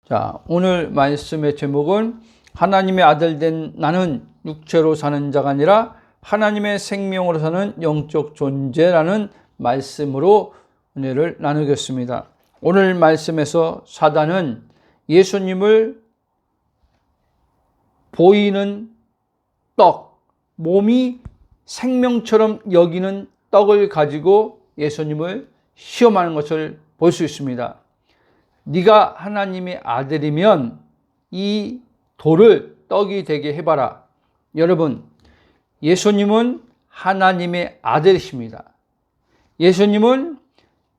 자, 오늘 말씀의 제목은 하나님의 아들 된 나는 육체로 사는 자가 아니라 하나님의 생명으로 사는 영적 존재라는 말씀으로 은혜를 나누겠습니다. 오늘 말씀에서 사단은 예수님을 보이는 떡, 몸이 생명처럼 여기는 떡을 가지고 예수님을 시험하는 것을 볼 수 있습니다. 네가 하나님의 아들이면 이 돌을 떡이 되게 해봐라. 여러분, 예수님은 하나님의 아들이십니다. 예수님은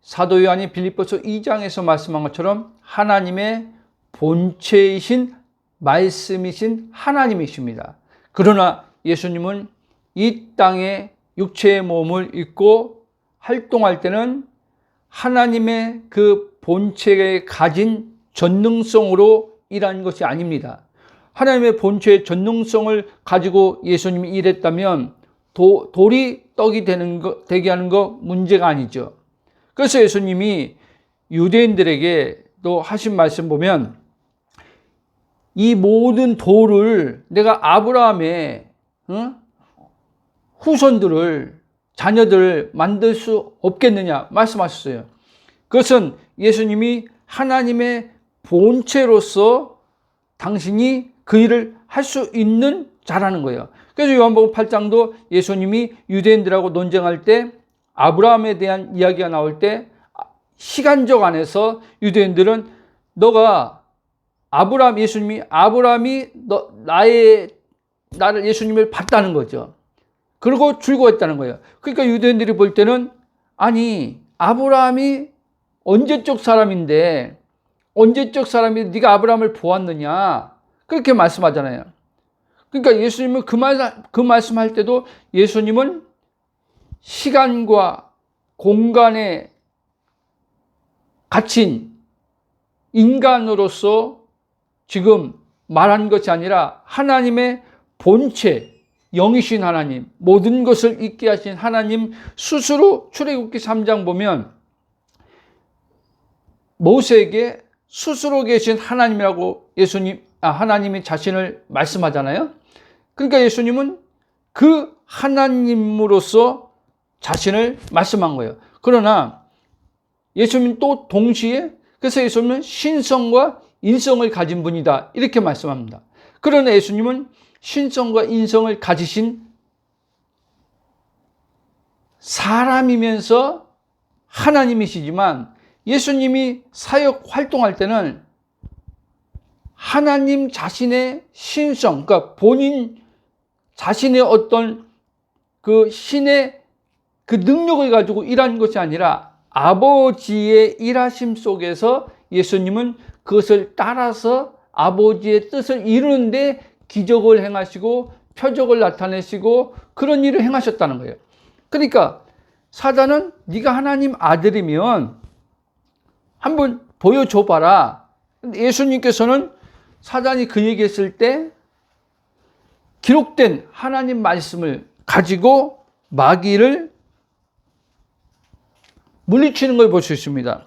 사도 요한이 빌립보서 2장에서 말씀한 것처럼 하나님의 본체이신 말씀이신 하나님이십니다. 그러나 예수님은 이 땅에 육체의 몸을 입고 활동할 때는 하나님의 그 본체에 가진 전능성으로 일하는 것이 아닙니다. 하나님의 본체의 전능성을 가지고 예수님이 일했다면 돌이 떡이 되게 하는 거 문제가 아니죠. 그래서 예수님이 유대인들에게 또 하신 말씀 보면 이 모든 돌을 내가 아브라함의 후손들을 자녀들을 만들 수 없겠느냐 말씀하셨어요. 그것은 예수님이 하나님의 본체로서 당신이 그 일을 할 수 있는 자라는 거예요. 그래서 요한복음 8장도 예수님이 유대인들하고 논쟁할 때 아브라함에 대한 이야기가 나올 때 시간적 안에서 유대인들은 너가 예수님이 나를 예수님을 봤다는 거죠. 그리고 즐거웠다는 거예요. 그러니까 유대인들이 볼 때는 아니 아브라함이 언제적 사람인데 언제적 사람이 네가 아브라함을 보았느냐 그렇게 말씀하잖아요. 그러니까 예수님은 그 말씀할 때도 예수님은 시간과 공간에 갇힌 인간으로서 지금 말한 것이 아니라 하나님의 본체, 영이신 하나님, 모든 것을 있게 하신 하나님 스스로 출애굽기 3장 보면 모세에게 스스로 계신 하나님이라고 하나님이 자신을 말씀하잖아요. 그러니까 예수님은 그 하나님으로서 자신을 말씀한 거예요. 그러나 예수님은 또 동시에 그래서 예수님은 신성과 인성을 가진 분이다 이렇게 말씀합니다. 그러나 예수님은 신성과 인성을 가지신 사람이면서 하나님이시지만 예수님이 사역 활동할 때는 하나님 자신의 신성, 그러니까 본인 자신의 어떤 그 신의 그 능력을 가지고 일하는 것이 아니라 아버지의 일하심 속에서 예수님은 그것을 따라서 아버지의 뜻을 이루는데 기적을 행하시고 표적을 나타내시고 그런 일을 행하셨다는 거예요. 그러니까 사단은 네가 하나님 아들이면 한번 보여줘 봐라. 예수님께서는 사단이 그 얘기했을 때 기록된 하나님 말씀을 가지고 마귀를 물리치는 걸 볼 수 있습니다.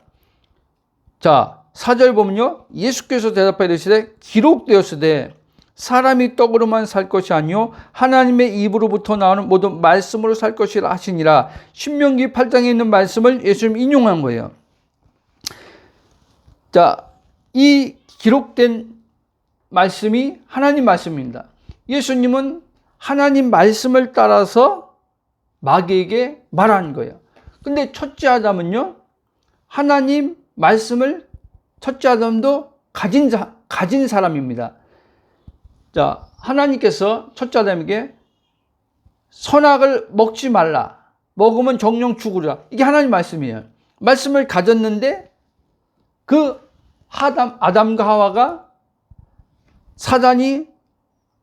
자, 4절 보면요. 예수께서 대답하여 이르시되 기록되었으되 사람이 떡으로만 살 것이 아니요 하나님의 입으로부터 나오는 모든 말씀으로 살 것이라 하시니라. 신명기 8장에 있는 말씀을 예수님 인용한 거예요. 자, 이 기록된 말씀이 하나님 말씀입니다. 예수님은 하나님 말씀을 따라서 마귀에게 말한 거예요. 근데 첫째 아담은요, 하나님 말씀을 첫째 아담도 가진 사람입니다. 자, 하나님께서 첫째 아담에게 선악을 먹지 말라. 먹으면 정령 죽으리라. 이게 하나님 말씀이에요. 말씀을 가졌는데 그 아담과 하와가 사단이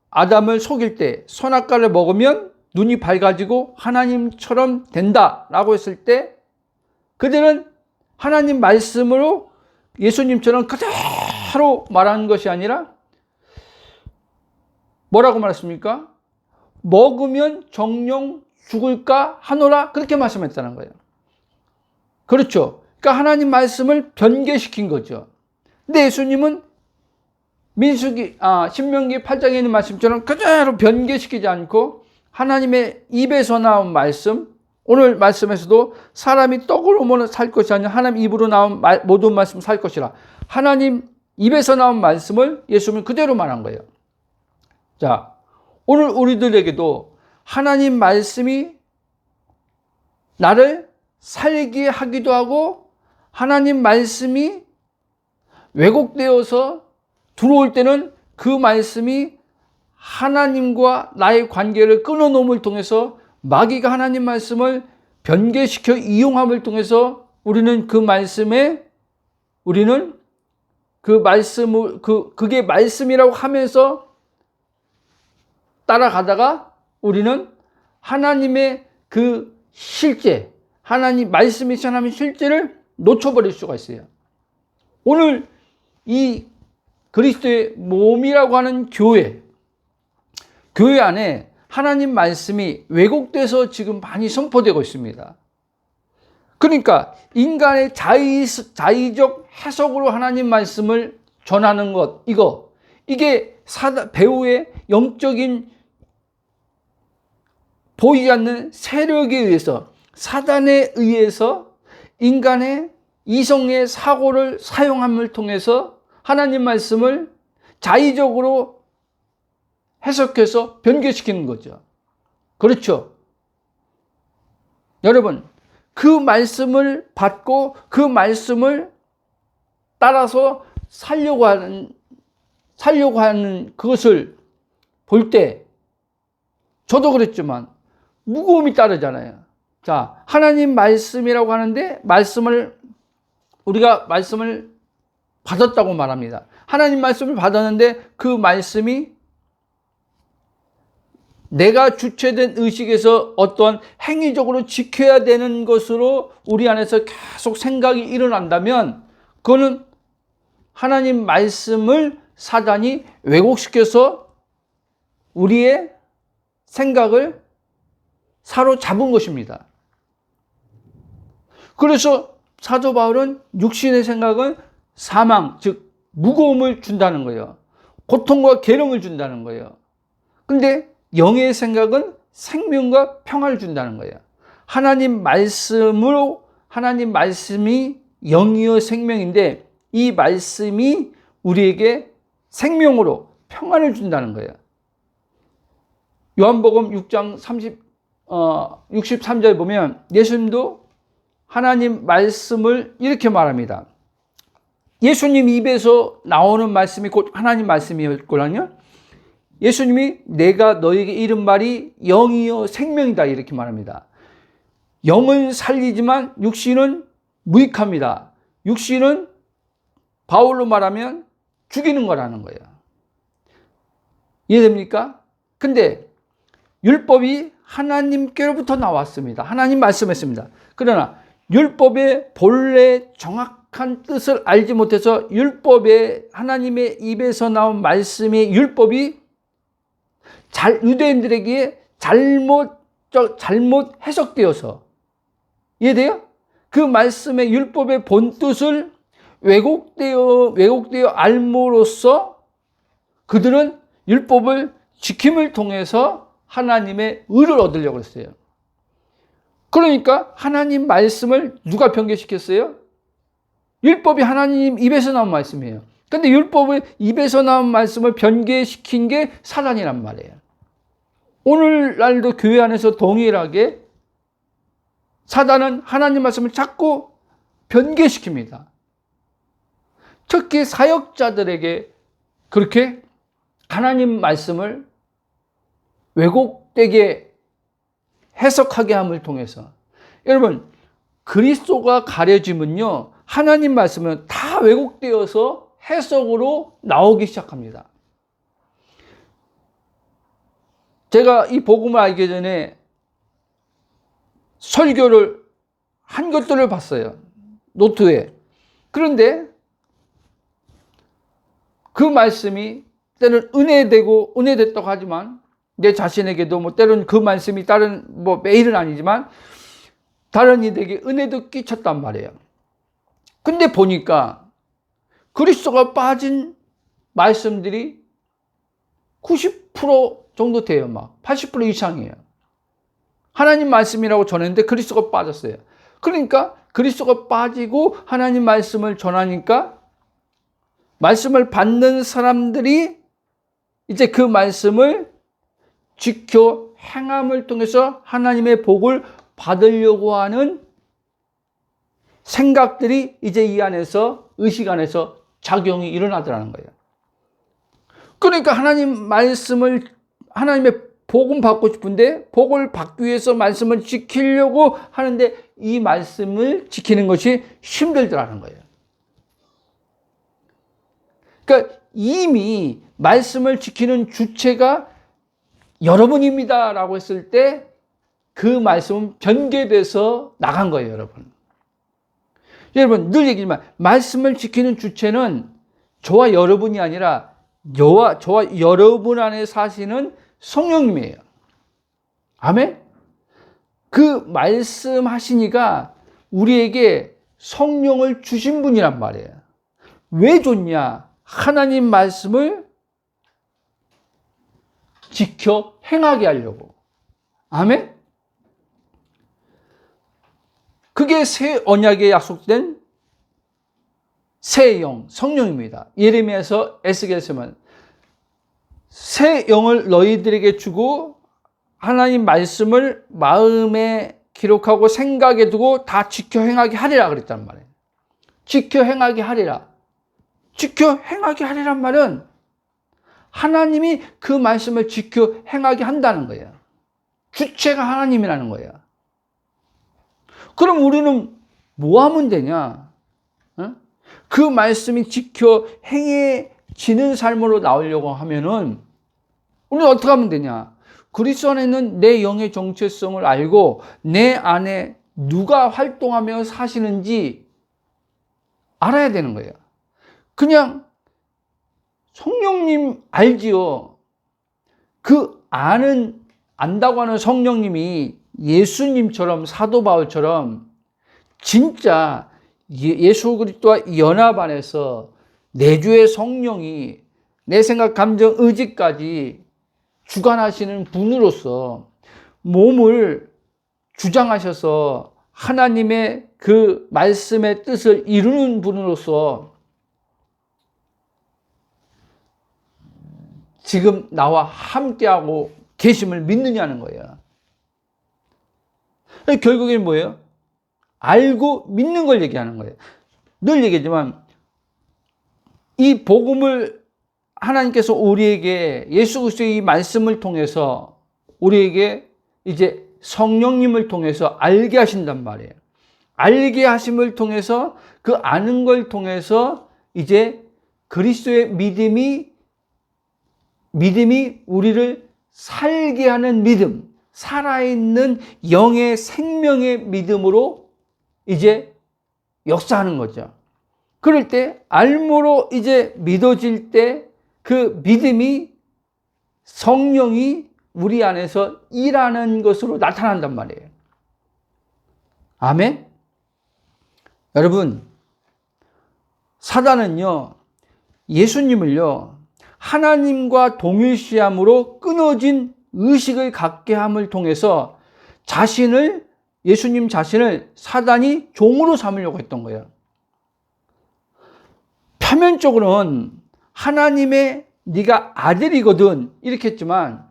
아담을 속일 때 선악과를 먹으면 눈이 밝아지고 하나님처럼 된다라고 했을 때 그들은 하나님 말씀으로 예수님처럼 그대로 말하는 것이 아니라 뭐라고 말했습니까? 먹으면 정령 죽을까 하노라 그렇게 말씀했다는 거예요. 그렇죠. 그러니까 하나님 말씀을 변개시킨 거죠. 근데 예수님은 신명기 8장에 있는 말씀처럼 그대로 변개시키지 않고 하나님의 입에서 나온 말씀, 오늘 말씀에서도 사람이 떡으로만 살 것이 아니라 하나님 입으로 나온 모든 말씀 살 것이라. 하나님 입에서 나온 말씀을 예수님은 그대로 말한 거예요. 자, 오늘 우리들에게도 하나님 말씀이 나를 살게 하기도 하고 하나님 말씀이 왜곡되어서 들어올 때는 그 말씀이 하나님과 나의 관계를 끊어놓음을 통해서 마귀가 하나님 말씀을 변개시켜 이용함을 통해서 우리는 그 말씀에 그게 말씀이라고 하면서 따라가다가 우리는 하나님의 그 실제, 하나님 말씀이 하나님의 실제를 놓쳐버릴 수가 있어요. 오늘 이 그리스도의 몸이라고 하는 교회 안에 하나님 말씀이 왜곡돼서 지금 많이 선포되고 있습니다. 그러니까 인간의 자의적 해석으로 하나님 말씀을 전하는 것, 이게 배후의 영적인 보이지 않는 세력에 의해서, 사단에 의해서 인간의 이성의 사고를 사용함을 통해서 하나님 말씀을 자의적으로 해석해서 변개시키는 거죠. 그렇죠? 여러분, 그 말씀을 받고 그 말씀을 따라서 살려고 하는 그것을 볼 때 저도 그랬지만 무거움이 따르잖아요. 자, 하나님 말씀이라고 하는데 우리가 말씀을 받았다고 말합니다. 하나님 말씀을 받았는데 그 말씀이 내가 주체된 의식에서 어떠한 행위적으로 지켜야 되는 것으로 우리 안에서 계속 생각이 일어난다면 그거는 하나님 말씀을 사단이 왜곡시켜서 우리의 생각을 사로잡은 것입니다. 그래서 사도 바울은 육신의 생각은 사망, 즉 무거움을 준다는 거예요. 고통과 괴로움을 준다는 거예요. 근데 영의 생각은 생명과 평화를 준다는 거예요. 하나님 말씀이 영이요 생명인데 이 말씀이 우리에게 생명으로 평화를 준다는 거예요. 요한복음 6장 63절에 보면 예수님도 하나님 말씀을 이렇게 말합니다. 예수님 입에서 나오는 말씀이 곧 하나님 말씀이었거든요. 예수님이 내가 너에게 이른 말이 영이요 생명이다 이렇게 말합니다. 영은 살리지만 육신은 무익합니다. 육신은 바울로 말하면 죽이는 거라는 거예요. 이해됩니까? 근데 율법이 하나님께로부터 나왔습니다. 하나님 말씀했습니다. 그러나 율법의 본래 정확한 뜻을 알지 못해서 하나님의 입에서 나온 말씀의 율법이 유대인들에게 잘못 해석되어서, 이해돼요? 그 말씀의 율법의 본 뜻을 왜곡되어 알므로써 그들은 율법을 지킴을 통해서 하나님의 의를 얻으려고 했어요. 그러니까 하나님 말씀을 누가 변개시켰어요? 율법이 하나님 입에서 나온 말씀이에요. 근데 율법의 입에서 나온 말씀을 변개시킨 게 사단이란 말이에요. 오늘날도 교회 안에서 동일하게 사단은 하나님 말씀을 자꾸 변개시킵니다. 특히 사역자들에게 그렇게 하나님 말씀을 왜곡되게 해석하게 함을 통해서, 여러분, 그리스도가 가려지면요 하나님 말씀은 다 왜곡되어서 해석으로 나오기 시작합니다. 제가 이 복음을 알기 전에 설교를 한 것들을 봤어요, 노트에. 그런데 그 말씀이 때는 은혜됐다고 하지만 내 자신에게도 때로는 그 말씀이 매일은 아니지만 다른 이들에게 은혜도 끼쳤단 말이에요. 근데 보니까 그리스도가 빠진 말씀들이 90% 정도 돼요. 막 80% 이상이에요. 하나님 말씀이라고 전했는데 그리스도가 빠졌어요. 그러니까 그리스도가 빠지고 하나님 말씀을 전하니까 말씀을 받는 사람들이 이제 그 말씀을 지켜 행함을 통해서 하나님의 복을 받으려고 하는 생각들이 이제 이 안에서, 의식 안에서 작용이 일어나더라는 거예요. 그러니까 하나님 말씀을, 하나님의 복음 받고 싶은데 복을 받기 위해서 말씀을 지키려고 하는데 이 말씀을 지키는 것이 힘들더라는 거예요. 그러니까 이미 말씀을 지키는 주체가 여러분입니다 라고 했을 때 그 말씀은 변개돼서 나간 거예요, 여러분. 여러분, 늘 얘기지만 말씀을 지키는 주체는 저와 여러분이 아니라 저와 여러분 안에 사시는 성령님이에요. 아멘? 그 말씀하시니까 우리에게 성령을 주신 분이란 말이에요. 왜 줬냐? 하나님 말씀을 지켜 행하게 하려고. 아멘? 그게 새 언약에 약속된 새 영, 성령입니다. 예레미야에서 에스겔에서만 새 영을 너희들에게 주고 하나님 말씀을 마음에 기록하고 생각에 두고 다 지켜 행하게 하리라 그랬단 말이에요. 지켜 행하게 하리라. 지켜 행하게 하리란 말은 하나님이 그 말씀을 지켜 행하게 한다는 거예요. 주체가 하나님이라는 거예요. 그럼 우리는 뭐 하면 되냐? 그 말씀이 지켜 행해지는 삶으로 나오려고 하면은 우리는 어떻게 하면 되냐? 그리스도 안에 있는 내 영의 정체성을 알고 내 안에 누가 활동하며 사시는지 알아야 되는 거예요. 그냥 성령님 알지요. 그 안다고 하는 성령님이 예수님처럼, 사도 바울처럼 진짜 예수 그리스도와 연합 안에서 내주의 성령이 내 생각, 감정, 의지까지 주관하시는 분으로서 몸을 주장하셔서 하나님의 그 말씀의 뜻을 이루는 분으로서 지금 나와 함께하고 계심을 믿느냐는 거예요. 결국에는 뭐예요? 알고 믿는 걸 얘기하는 거예요. 늘 얘기하지만 이 복음을 하나님께서 우리에게 예수 그리스도의 이 말씀을 통해서 우리에게 이제 성령님을 통해서 알게 하신단 말이에요. 알게 하심을 통해서 그 아는 걸 통해서 이제 그리스도의 믿음이 우리를 살게 하는 믿음, 살아있는 영의 생명의 믿음으로 이제 역사하는 거죠. 그럴 때 알므로 이제 믿어질 때 그 믿음이 성령이 우리 안에서 일하는 것으로 나타난단 말이에요. 아멘? 여러분, 사단은요, 예수님을요, 하나님과 동일시함으로 끊어진 의식을 갖게 함을 통해서 예수님 자신을 사단이 종으로 삼으려고 했던 거예요. 표면적으로는 하나님의 네가 아들이거든 이렇게 했지만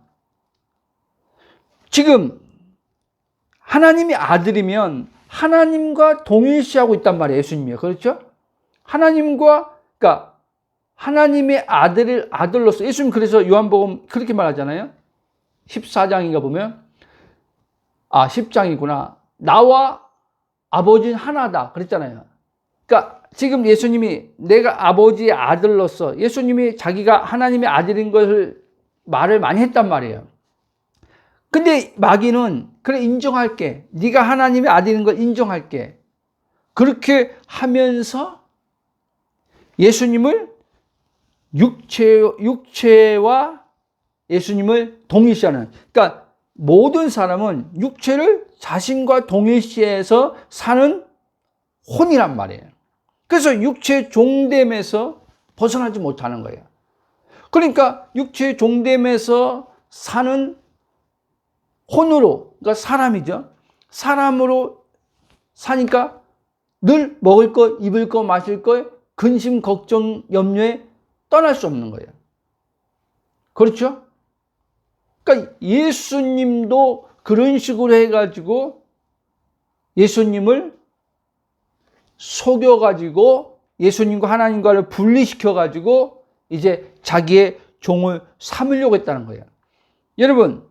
지금 하나님이 아들이면 하나님과 동일시하고 있단 말이에요. 예수님이요. 그렇죠? 그러니까 하나님의 아들로서 예수님 그래서 요한복음 그렇게 말하잖아요. 14장인가 보면 10장이구나. 나와 아버지는 하나다 그랬잖아요. 그러니까 지금 예수님이 내가 아버지의 아들로서 예수님이 자기가 하나님의 아들인 것을 말을 많이 했단 말이에요. 근데 마귀는 그래 인정할게. 네가 하나님의 아들인 걸 인정할게. 그렇게 하면서 예수님을 육체와 예수님을 동일시하는, 그러니까 모든 사람은 육체를 자신과 동일시해서 사는 혼이란 말이에요. 그래서 육체의 종됨에서 벗어나지 못하는 거예요. 그러니까 육체의 종됨에서 사는 혼으로, 그러니까 사람이죠. 사람으로 사니까 늘 먹을 거, 입을 거, 마실 거, 근심, 걱정, 염려에 떠날 수 없는 거예요. 그렇죠? 그러니까 예수님도 그런 식으로 해가지고 예수님을 속여가지고 예수님과 하나님과를 분리시켜가지고 이제 자기의 종을 삼으려고 했다는 거예요. 여러분,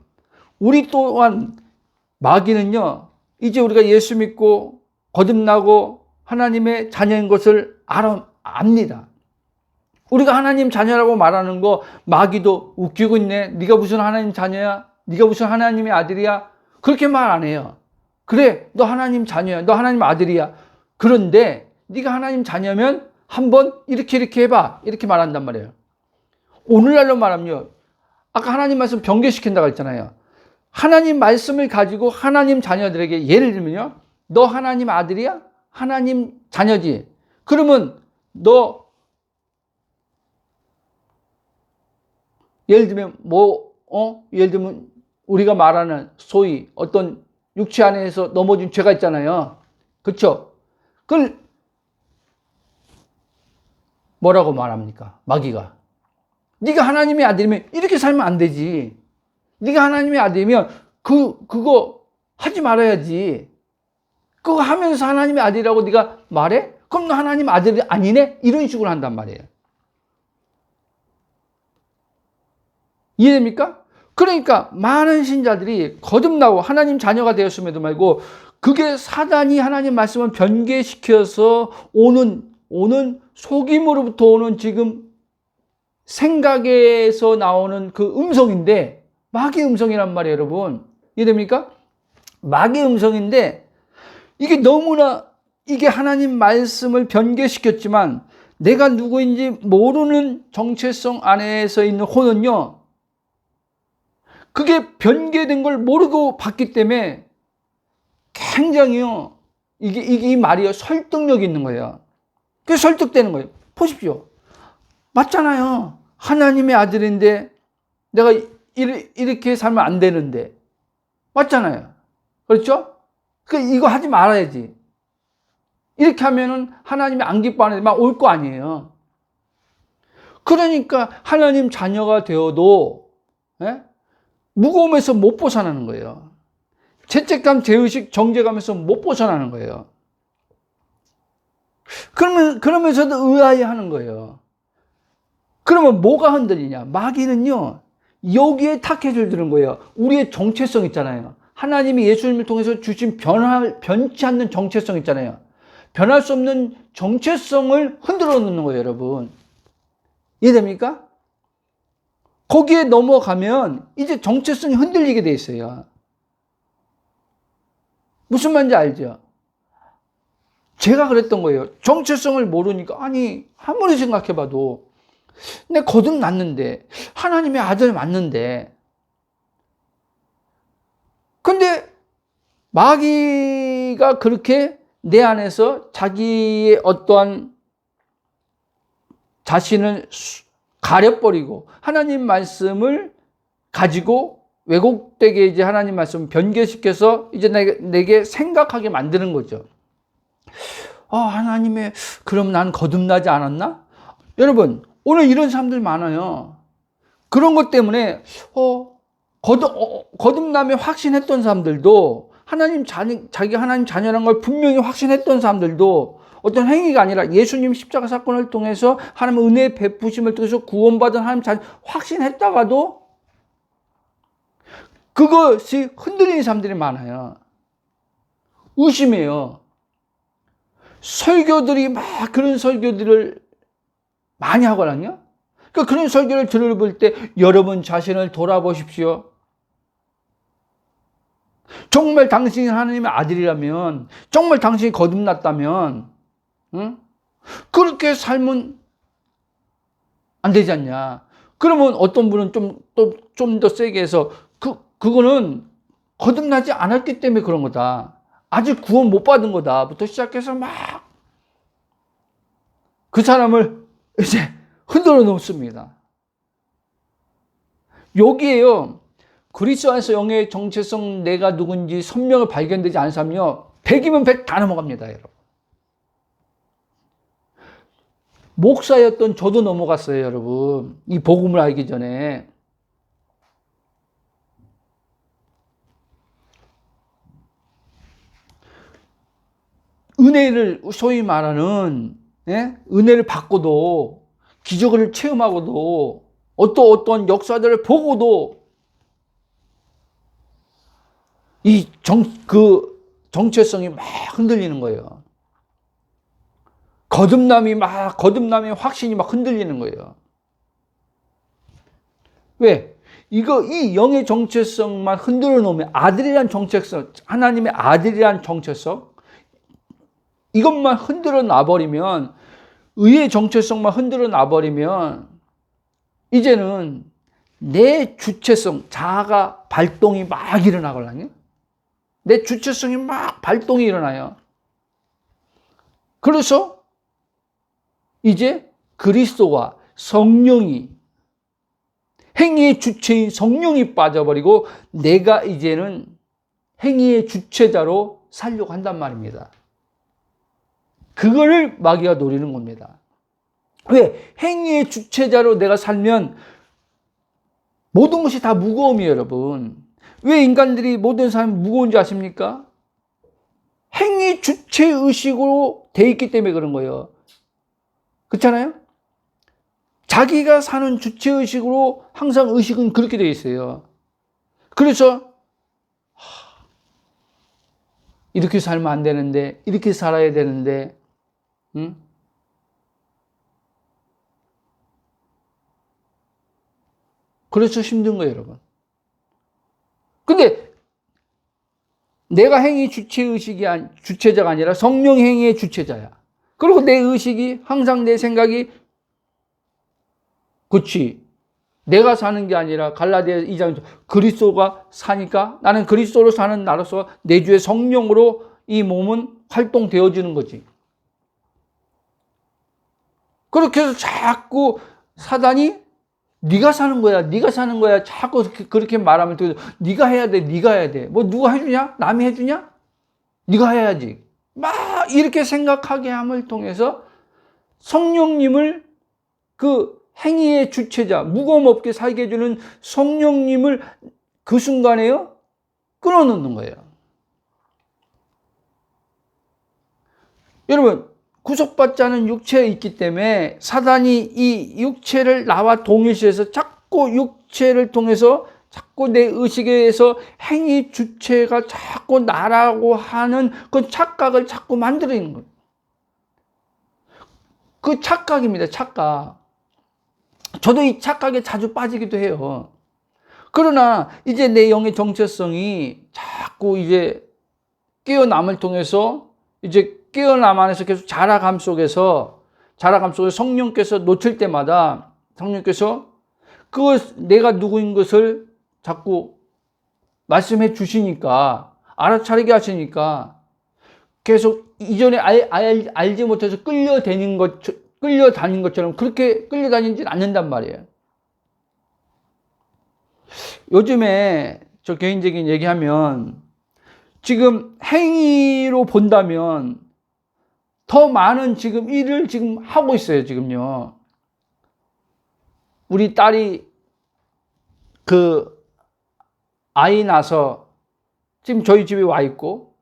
우리 또한 마귀는요, 이제 우리가 예수 믿고 거듭나고 하나님의 자녀인 것을 압니다. 우리가 하나님 자녀라고 말하는 거 마귀도 웃기고 있네. 네가 무슨 하나님 자녀야? 네가 무슨 하나님의 아들이야? 그렇게 말 안 해요. 그래, 너 하나님 자녀야. 너 하나님 아들이야. 그런데 네가 하나님 자녀면 한번 이렇게 해봐. 이렇게 말한단 말이에요. 오늘날로 말하면요, 아까 하나님 말씀 변개시킨다고 했잖아요. 하나님 말씀을 가지고 하나님 자녀들에게 예를 들면요, 너 하나님 아들이야? 하나님 자녀지? 그러면 너 예를 들면 예를 들면 우리가 말하는 소위 어떤 육체 안에서 넘어진 죄가 있잖아요. 그렇죠? 그걸 뭐라고 말합니까? 마귀가. 네가 하나님의 아들이면 이렇게 살면 안 되지. 네가 하나님의 아들이면 그거 하지 말아야지. 그거 하면서 하나님의 아들이라고 네가 말해? 그럼 너 하나님 아들이 아니네? 이런 식으로 한단 말이에요. 이해됩니까? 그러니까 많은 신자들이 거듭나고 하나님 자녀가 되었음에도 말고 그게 사단이 하나님 말씀을 변개시켜서 오는 속임으로부터 오는 지금 생각에서 나오는 그 음성인데, 마귀 음성이란 말이에요, 여러분. 이해됩니까? 마귀 음성인데 이게 너무나 이게 하나님 말씀을 변개시켰지만 내가 누구인지 모르는 정체성 안에서 있는 혼은요, 그게 변개된 걸 모르고 봤기 때문에 굉장히요, 이 말이요, 설득력이 있는 거예요. 그게 설득되는 거예요. 보십시오. 맞잖아요. 하나님의 아들인데 내가 이렇게 살면 안 되는데. 맞잖아요. 그렇죠? 이거 하지 말아야지. 이렇게 하면은 하나님이 안 기뻐하는 막 올 거 아니에요. 그러니까 하나님 자녀가 되어도 무거움에서 못 벗어나는 거예요. 죄책감, 죄의식, 정죄감에서 못 벗어나는 거예요. 그러면서도 의아해 하는 거예요. 그러면 뭐가 흔들리냐? 마귀는요, 여기에 타켓을 드는 거예요. 우리의 정체성 있잖아요. 하나님이 예수님을 통해서 주신 변치 않는 정체성 있잖아요. 변할 수 없는 정체성을 흔들어 놓는 거예요, 여러분. 이해됩니까? 거기에 넘어가면 이제 정체성이 흔들리게 돼 있어요. 무슨 말인지 알죠? 제가 그랬던 거예요. 정체성을 모르니까, 아니, 아무리 생각해봐도 내 거듭났는데, 하나님의 아들 맞는데, 근데 마귀가 그렇게 내 안에서 자기의 어떠한 자신을 가려버리고 하나님 말씀을 가지고 왜곡되게 이제 하나님 말씀을 변개시켜서 이제 내게 생각하게 만드는 거죠. 하나님의, 그럼 난 거듭나지 않았나? 여러분, 오늘 이런 사람들 많아요. 그런 것 때문에 거듭남에 확신했던 사람들도, 자기가 하나님 자녀라는 걸 분명히 확신했던 사람들도 어떤 행위가 아니라 예수님 십자가 사건을 통해서 하나님의 은혜의 베푸심을 통해서 구원받은 하나님 자녀 확신했다가도 그것이 흔들리는 사람들이 많아요. 의심해요. 설교들이 막 그런 설교들을 많이 하거든요. 그러니까 그런 설교를 들어볼 때 여러분 자신을 돌아보십시오. 정말 당신이 하나님의 아들이라면, 정말 당신이 거듭났다면, 그렇게 살면 안 되지 않냐. 그러면 어떤 분은 좀 더 세게 해서 그거는 거듭나지 않았기 때문에 그런 거다. 아직 구원 못 받은 거다부터 시작해서 막 그 사람을 이제 흔들어 놓습니다. 여기에요. 그리스도 안에서 영의 정체성 내가 누군지 선명히 발견되지 않은 사람이요. 100이면 100 다 넘어갑니다, 여러분. 목사였던 저도 넘어갔어요, 여러분. 이 복음을 알기 전에. 은혜를 소위 말하는 은혜를 받고도 기적을 체험하고도 어떤 역사들을 보고도 이 정체성이 막 흔들리는 거예요. 거듭남이 확신이 막 흔들리는 거예요. 왜? 이 영의 정체성만 흔들어 놓으면 아들이란 정체성, 하나님의 아들이란 정체성, 이것만 흔들어 놔버리면, 의의 정체성만 흔들어 놔버리면, 이제는 내 주체성, 자아가 발동이 막 일어나거든요. 내 주체성이 막 발동이 일어나요. 그래서 이제 그리스도와 성령이, 행위의 주체인 성령이 빠져버리고 내가 이제는 행위의 주체자로 살려고 한단 말입니다. 그거를 마귀가 노리는 겁니다. 왜? 행위의 주체자로 내가 살면 모든 것이 다 무거움이에요, 여러분. 왜 인간들이 모든 사람이 무거운지 아십니까? 행위 주체의식으로 돼 있기 때문에 그런 거예요. 그렇잖아요? 자기가 사는 주체의식으로 항상 의식은 그렇게 돼 있어요. 그래서 이렇게 살면 안 되는데, 이렇게 살아야 되는데, 응? 그래서 힘든 거예요, 여러분. 근데 내가 행위 주체자가 아니라 성령 행위의 주체자야. 그리고 내 의식이 항상 내 생각이 그치. 내가 사는 게 아니라 갈라디아 2장 그리스도가 사니까 나는 그리스도로 사는 나로서 내 주의 성령으로 이 몸은 활동되어지는 거지. 그렇게 해서 자꾸 사단이 네가 사는 거야 자꾸 그렇게 말하면 네가 해야 돼 뭐 누가 해주냐? 남이 해주냐? 네가 해야지 막 이렇게 생각하게 함을 통해서 성령님을 그 행위의 주체자, 무거움 없게 살게 해주는 성령님을 그 순간에요 끊어놓는 거예요. 여러분, 구속받지 않은 육체에 있기 때문에 사단이 이 육체를 나와 동일시해서 자꾸 육체를 통해서 자꾸 내 의식에서 행위 주체가 자꾸 나라고 하는 그 착각을 자꾸 만들어내는 거예요. 그 착각입니다, 착각. 저도 이 착각에 자주 빠지기도 해요. 그러나 이제 내 영의 정체성이 자꾸 이제 깨어남을 통해서 이제 깨어남 안에서 계속 자라감 속에서 성령께서 놓칠 때마다 성령께서 내가 누구인 것을 자꾸 말씀해 주시니까 알아차리게 하시니까 계속 이전에 알지 못해서 끌려다닌 것처럼 그렇게 끌려다니진 않는단 말이에요. 요즘에 저 개인적인 얘기하면 지금 행위로 본다면 더 많은 지금 일을 지금 하고 있어요, 지금요. 우리 딸이 아이 낳아서 지금 저희 집에 와 있고,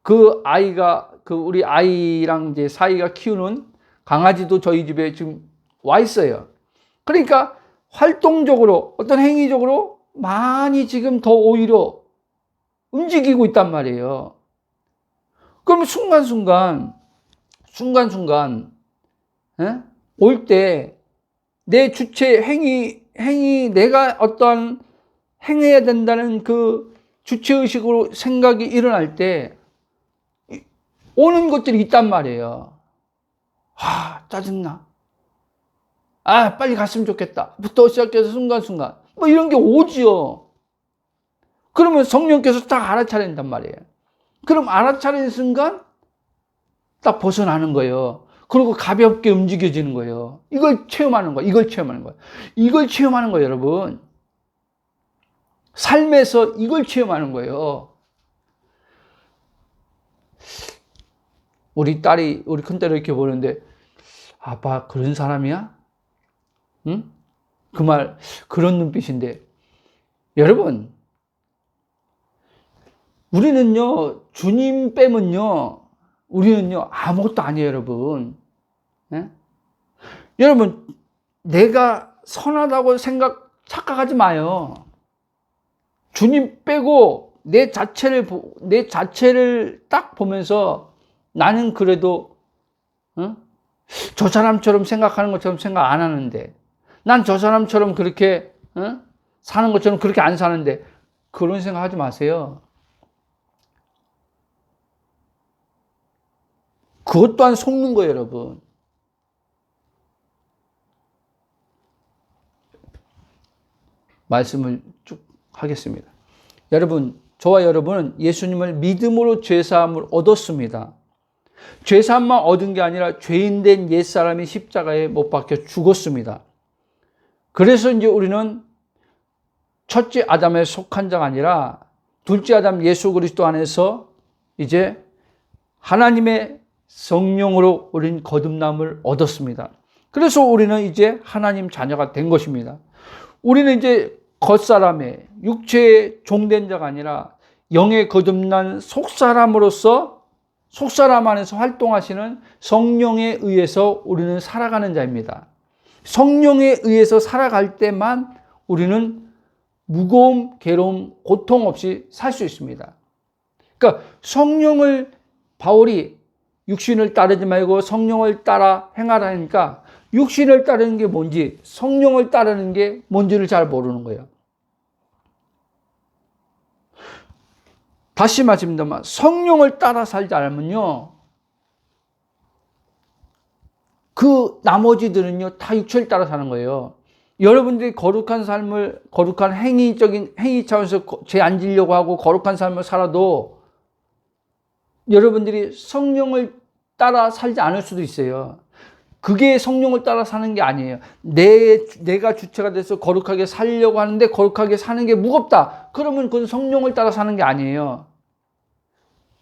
그 아이가, 우리 아이랑 이제 사이가 키우는 강아지도 저희 집에 지금 와 있어요. 그러니까 활동적으로, 어떤 행위적으로 많이 지금 더 오히려 움직이고 있단 말이에요. 그럼 순간순간 올 때 내 주체 행위 내가 어떤 행해야 된다는 그 주체의식으로 생각이 일어날 때 오는 것들이 있단 말이에요. 짜증나. 빨리 갔으면 좋겠다. 부터 시작해서 순간순간 뭐 이런 게 오지요. 그러면 성령께서 딱 알아차린단 말이에요. 그럼 알아차리는 순간 딱 벗어나는 거예요. 그리고 가볍게 움직여지는 거예요. 이걸 체험하는 거예요, 여러분. 삶에서 이걸 체험하는 거예요. 우리 큰딸이 이렇게 보는데, 아빠 그런 사람이야? 응? 그런 눈빛인데. 여러분, 우리는요, 주님 빼면요, 우리는요, 아무것도 아니에요, 여러분. 예? 여러분, 내가 선하다고 착각하지 마요. 주님 빼고 내 자체를 딱 보면서 나는 그래도, 저 사람처럼 생각하는 것처럼 생각 안 하는데, 난 저 사람처럼 그렇게, 사는 것처럼 그렇게 안 사는데, 그런 생각 하지 마세요. 그것 또한 속는 거예요, 여러분. 말씀을 쭉 하겠습니다. 여러분, 저와 여러분은 예수님을 믿음으로 죄사함을 얻었습니다. 죄사함만 얻은 게 아니라 죄인된 옛사람이 십자가에 못 박혀 죽었습니다. 그래서 이제 우리는 첫째 아담에 속한 자가 아니라 둘째 아담 예수 그리스도 안에서 이제 하나님의 성령으로 우린 거듭남을 얻었습니다. 그래서 우리는 이제 하나님 자녀가 된 것입니다. 우리는 이제 겉사람의 육체의 종된 자가 아니라 영의 거듭난 속사람으로서 속사람 안에서 활동하시는 성령에 의해서 우리는 살아가는 자입니다. 성령에 의해서 살아갈 때만 우리는 무거움, 괴로움, 고통 없이 살 수 있습니다. 그러니까 바울이 육신을 따르지 말고 성령을 따라 행하라니까 육신을 따르는 게 뭔지, 성령을 따르는 게 뭔지를 잘 모르는 거예요. 다시 말씀드리면 성령을 따라 살지 않으면요, 그 나머지들은요 다 육체를 따라 사는 거예요. 여러분들이 거룩한 삶을, 거룩한 행위 차원에서 죄 안 지려고 하고 거룩한 삶을 살아도 여러분들이 성령을 따라 살지 않을 수도 있어요. 그게 성령을 따라 사는 게 아니에요. 내가 주체가 돼서 거룩하게 살려고 하는데 거룩하게 사는 게 무겁다. 그러면 그건 성령을 따라 사는 게 아니에요.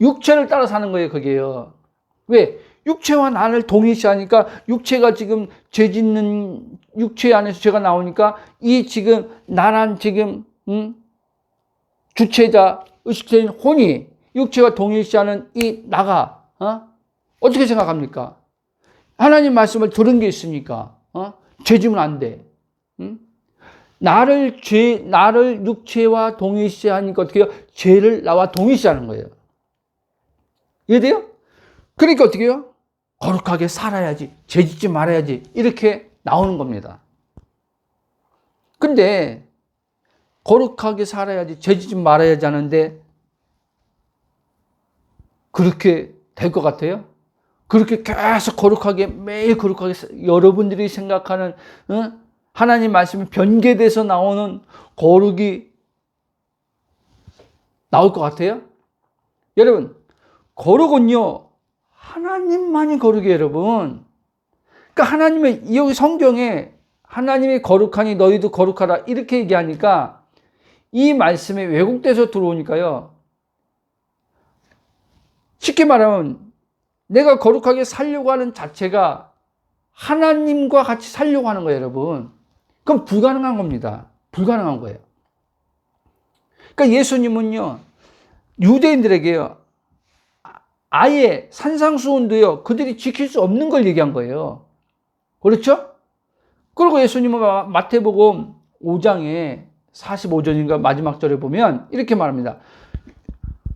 육체를 따라 사는 거예요, 그게요. 왜? 육체와 나를 동일시하니까 육체가 지금 죄 짓는 육체 안에서 죄가 나오니까 이 지금 나란 지금 주체자 의식적인 혼이 육체와 동일시하는 이 나가 어떻게 생각합니까? 하나님 말씀을 들은 게 있으니까 죄 지면 안 돼. 나를 육체와 동일시하니까 어떻게 해요? 죄를 나와 동일시하는 거예요. 이해돼요? 그러니까 어떻게 해요? 거룩하게 살아야지, 죄 짓지 말아야지, 이렇게 나오는 겁니다. 근데 거룩하게 살아야지, 죄 짓지 말아야지 하는데 그렇게 될 것 같아요? 그렇게 계속 거룩하게, 매일 거룩하게 여러분들이 생각하는 하나님 말씀이 변개돼서 나오는 거룩이 나올 것 같아요? 여러분, 거룩은요 하나님만이 거룩이에요, 여러분. 그러니까 하나님의, 여기 성경에 하나님이 거룩하니 너희도 거룩하라 이렇게 얘기하니까 이 말씀이 왜곡돼서 들어오니까요, 쉽게 말하면 내가 거룩하게 살려고 하는 자체가 하나님과 같이 살려고 하는 거예요, 여러분. 그럼 불가능한 겁니다. 불가능한 거예요. 그러니까 예수님은요 유대인들에게요 아예 산상수훈도요 그들이 지킬 수 없는 걸 얘기한 거예요. 그렇죠? 그리고 예수님은 마태복음 5장에 45절인가 마지막 절에 보면 이렇게 말합니다.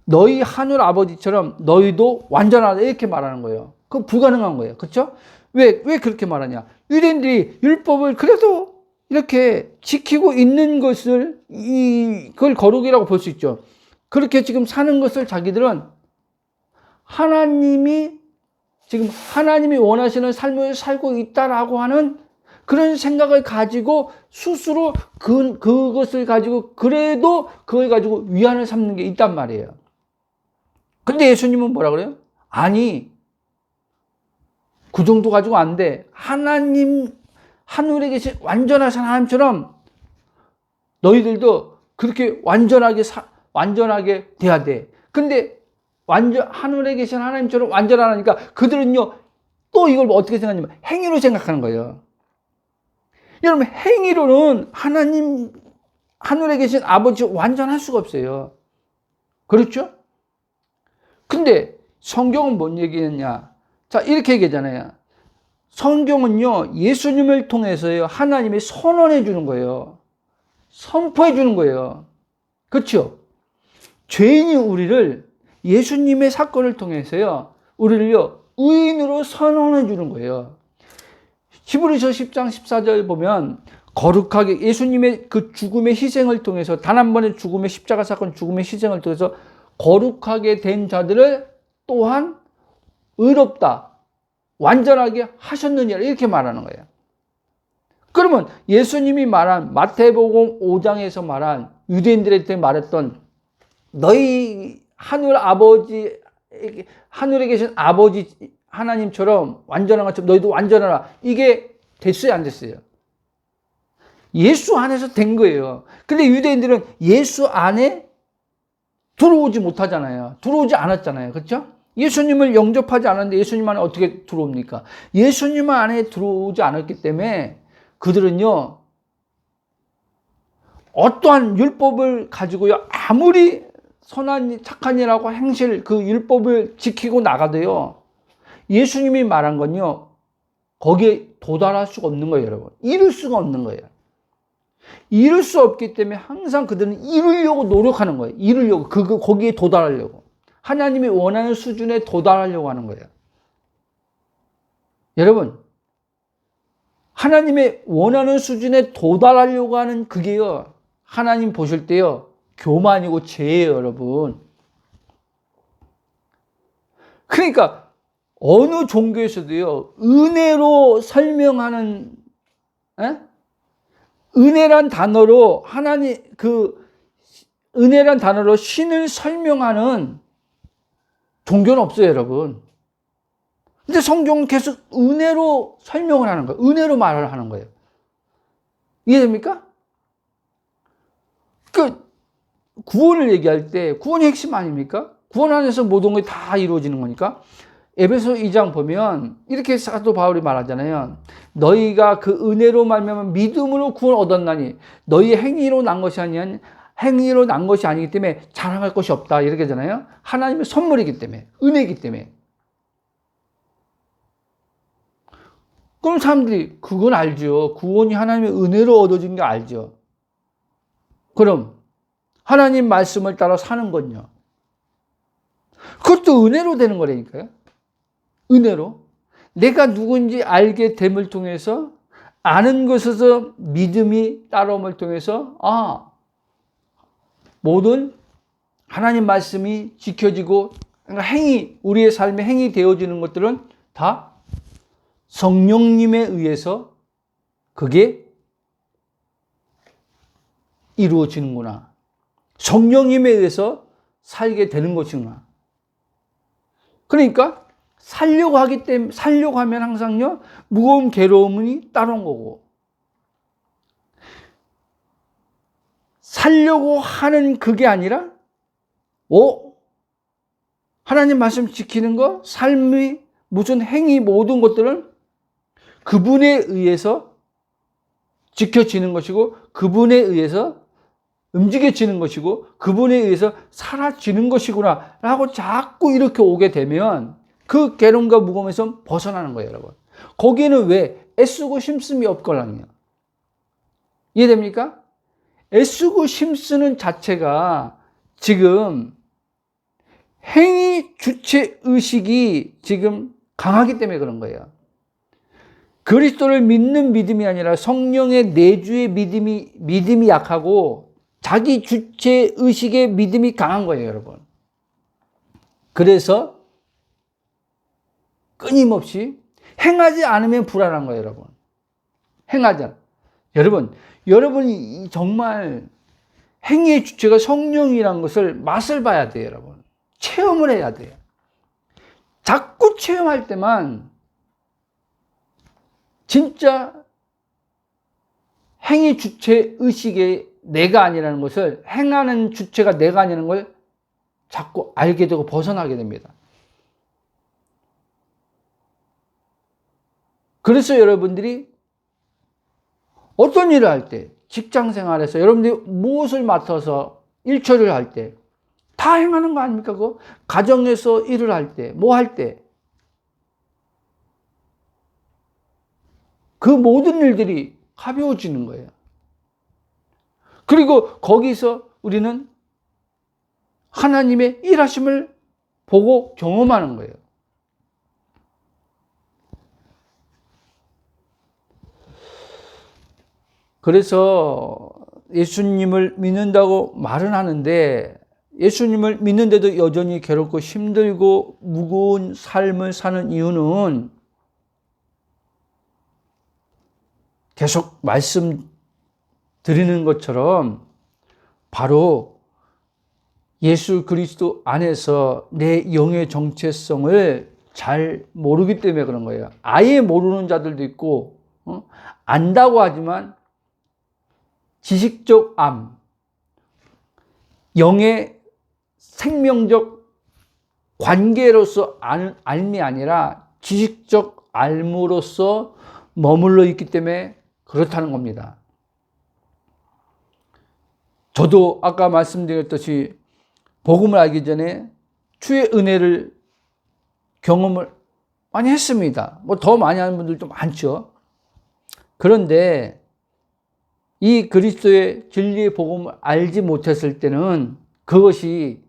너희 하늘 아버지처럼 너희도 완전하다, 이렇게 말하는 거예요. 그건 불가능한 거예요. 그렇죠? 왜 그렇게 말하냐? 유대인들이 율법을 그래도 이렇게 지키고 있는 것을 그걸 거룩이라고 볼 수 있죠. 그렇게 지금 사는 것을 자기들은 하나님이 원하시는 삶을 살고 있다라고 하는 그런 생각을 가지고 스스로 그것을 가지고 그래도 그걸 가지고 위안을 삼는 게 있단 말이에요. 근데 예수님은 뭐라 그래요? 아니, 그 정도 가지고 안 돼. 하나님, 하늘에 계신 완전하신 하나님처럼 너희들도 그렇게 완전하게 돼야 돼. 근데 하늘에 계신 하나님처럼 완전하니까 그들은요, 또 이걸 어떻게 생각하냐면 행위로 생각하는 거예요. 여러분, 행위로는 하늘에 계신 아버지 완전할 수가 없어요. 그렇죠? 근데 성경은 뭔 얘기했냐? 자, 이렇게 얘기하잖아요. 성경은요, 예수님을 통해서요, 하나님이 선언해 주는 거예요. 선포해 주는 거예요. 그렇죠? 죄인이 우리를 예수님의 사건을 통해서요, 우리를요, 의인으로 선언해 주는 거예요. 히브리서 10장 14절 보면 거룩하게 예수님의 그 죽음의 희생을 통해서, 단 한 번의 죽음의 십자가 사건 죽음의 희생을 통해서 거룩하게 된 자들을 또한 의롭다, 완전하게 하셨느니라, 이렇게 말하는 거예요. 그러면 예수님이 말한 마태복음 5장에서 말한 유대인들한테 말했던 너희 하늘에 계신 아버지 하나님처럼 완전한 것처럼 너희도 완전하라, 이게 됐어요, 안 됐어요? 예수 안에서 된 거예요. 근데 유대인들은 예수 안에 들어오지 못하잖아요. 들어오지 않았잖아요. 그렇죠? 예수님을 영접하지 않았는데 예수님 안에 어떻게 들어옵니까? 예수님 안에 들어오지 않았기 때문에 그들은요, 어떠한 율법을 가지고요, 아무리 선한 착한 일하고 행실, 그 율법을 지키고 나가도요, 예수님이 말한 건요, 거기에 도달할 수가 없는 거예요, 여러분. 이룰 수가 없는 거예요. 이룰 수 없기 때문에 항상 그들은 이루려고 노력하는 거예요. 이루려고, 거기에 도달하려고. 하나님이 원하는 수준에 도달하려고 하는 거예요. 여러분, 하나님의 원하는 수준에 도달하려고 하는 그게요, 하나님 보실 때요, 교만이고 죄예요, 여러분. 그러니까 어느 종교에서도요, 은혜로 설명하는, 은혜란 단어로 은혜란 단어로 신을 설명하는 종교는 없어요, 여러분. 근데 성경은 계속 은혜로 설명을 하는 거예요. 은혜로 말을 하는 거예요. 이해됩니까? 구원을 얘기할 때 구원이 핵심 아닙니까? 구원 안에서 모든 것이 다 이루어지는 거니까. 에베소 2장 보면 이렇게 사도 바울이 말하잖아요. 너희가 그 은혜로 말미암아 믿음으로 구원 얻었나니 너희의 행위로 난 것이 아니기 때문에 자랑할 것이 없다, 이렇게 하잖아요. 하나님의 선물이기 때문에, 은혜이기 때문에. 그럼 사람들이 그건 알죠. 구원이 하나님의 은혜로 얻어진 게 알죠. 그럼 하나님 말씀을 따라 사는 건요, 그것도 은혜로 되는 거라니까요. 은혜로. 내가 누군지 알게 됨을 통해서, 아는 것에서 믿음이 따라옴을 통해서, 모든 하나님 말씀이 지켜지고, 그러니까 우리의 삶의 행위 되어지는 것들은 다 성령님에 의해서 그게 이루어지는구나. 성령님에 의해서 살게 되는 것이구나. 그러니까 살려고 하면 항상요, 무거운 괴로움이 따라온 거고, 살려고 하는 그게 아니라, 하나님 말씀 지키는 거, 삶이 무슨 행위, 모든 것들은 그분에 의해서 지켜지는 것이고, 그분에 의해서 움직여지는 것이고, 그분에 의해서 사라지는 것이구나 라고 자꾸 이렇게 오게 되면 그 괴로움과 무거움에서 벗어나는 거예요, 여러분. 거기에는 왜 애쓰고 힘쓰이 없걸랑요. 이해됩니까? 애쓰고 힘쓰는 자체가 지금 행위 주체 의식이 지금 강하기 때문에 그런 거예요. 그리스도를 믿는 믿음이 아니라 성령의 내주의 믿음이 약하고 자기 주체 의식의 믿음이 강한 거예요, 여러분. 그래서 끊임없이 행하지 않으면 불안한 거예요, 여러분. 여러분이 정말 행위의 주체가 성령이라는 것을 맛을 봐야 돼요, 여러분. 체험을 해야 돼요. 자꾸 체험할 때만 진짜 행위 주체 의식의 내가 아니라는 것을, 행하는 주체가 내가 아니라는 걸 자꾸 알게 되고 벗어나게 됩니다. 그래서 여러분들이 어떤 일을 할 때, 직장 생활에서 여러분들이 무엇을 맡아서 일처리를 할 때 다 행하는 거 아닙니까? 그거? 가정에서 일을 할 때, 뭐 할 때, 그 모든 일들이 가벼워지는 거예요. 그리고 거기서 우리는 하나님의 일하심을 보고 경험하는 거예요. 그래서 예수님을 믿는다고 말은 하는데, 예수님을 믿는데도 여전히 괴롭고 힘들고 무거운 삶을 사는 이유는 계속 말씀드리는 것처럼 바로 예수 그리스도 안에서 내 영의 정체성을 잘 모르기 때문에 그런 거예요. 아예 모르는 자들도 있고, 안다고 하지만 지식적 암, 영의 생명적 관계로서 알미 아니라 지식적 알므로서 머물러 있기 때문에 그렇다는 겁니다. 저도 아까 말씀드렸듯이 복음을 알기 전에 주의 은혜를 경험을 많이 했습니다. 뭐 더 많이 하는 분들도 많죠. 그런데 이 그리스도의 진리의 복음을 알지 못했을 때는 그것이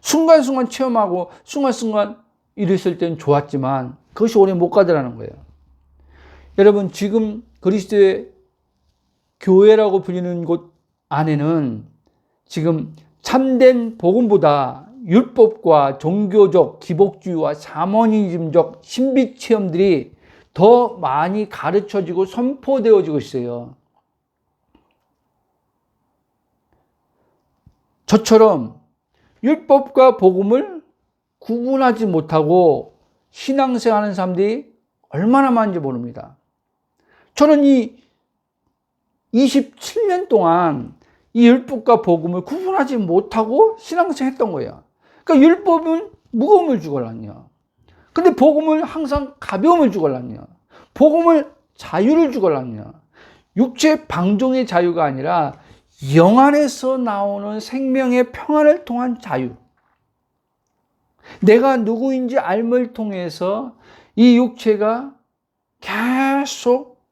순간순간 체험하고 순간순간 이랬을 때는 좋았지만 그것이 오래 못 가더라는 거예요. 여러분, 지금 그리스도의 교회라고 불리는 곳 안에는 지금 참된 복음보다 율법과 종교적 기복주의와 샤머니즘적 신비 체험들이 더 많이 가르쳐지고 선포되어지고 있어요. 저처럼 율법과 복음을 구분하지 못하고 신앙생활하는 사람들이 얼마나 많은지 모릅니다. 저는 이 27년 동안 이 율법과 복음을 구분하지 못하고 신앙생활 했던 거예요. 그러니까 율법은 무거움을 주걸랑요. 근데 복음은 항상 가벼움을 주걸랑요. 복음을 자유를 주걸랑요. 육체 방종의 자유가 아니라 영 안에서 나오는 생명의 평안을 통한 자유. 내가 누구인지 알을 통해서 이 육체가 계속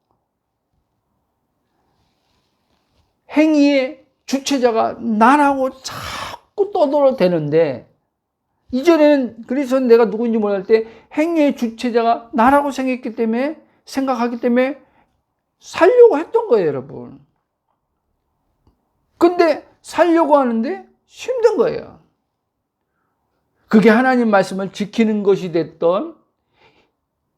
행위의 주체자가 나라고 자꾸 떠들어대는데, 이전에는 그래서 내가 누구인지 몰랄 때 행위의 주체자가 나라고 생각하기 때문에 살려고 했던 거예요, 여러분. 근데 살려고 하는데 힘든 거예요. 그게 하나님 말씀을 지키는 것이 됐던,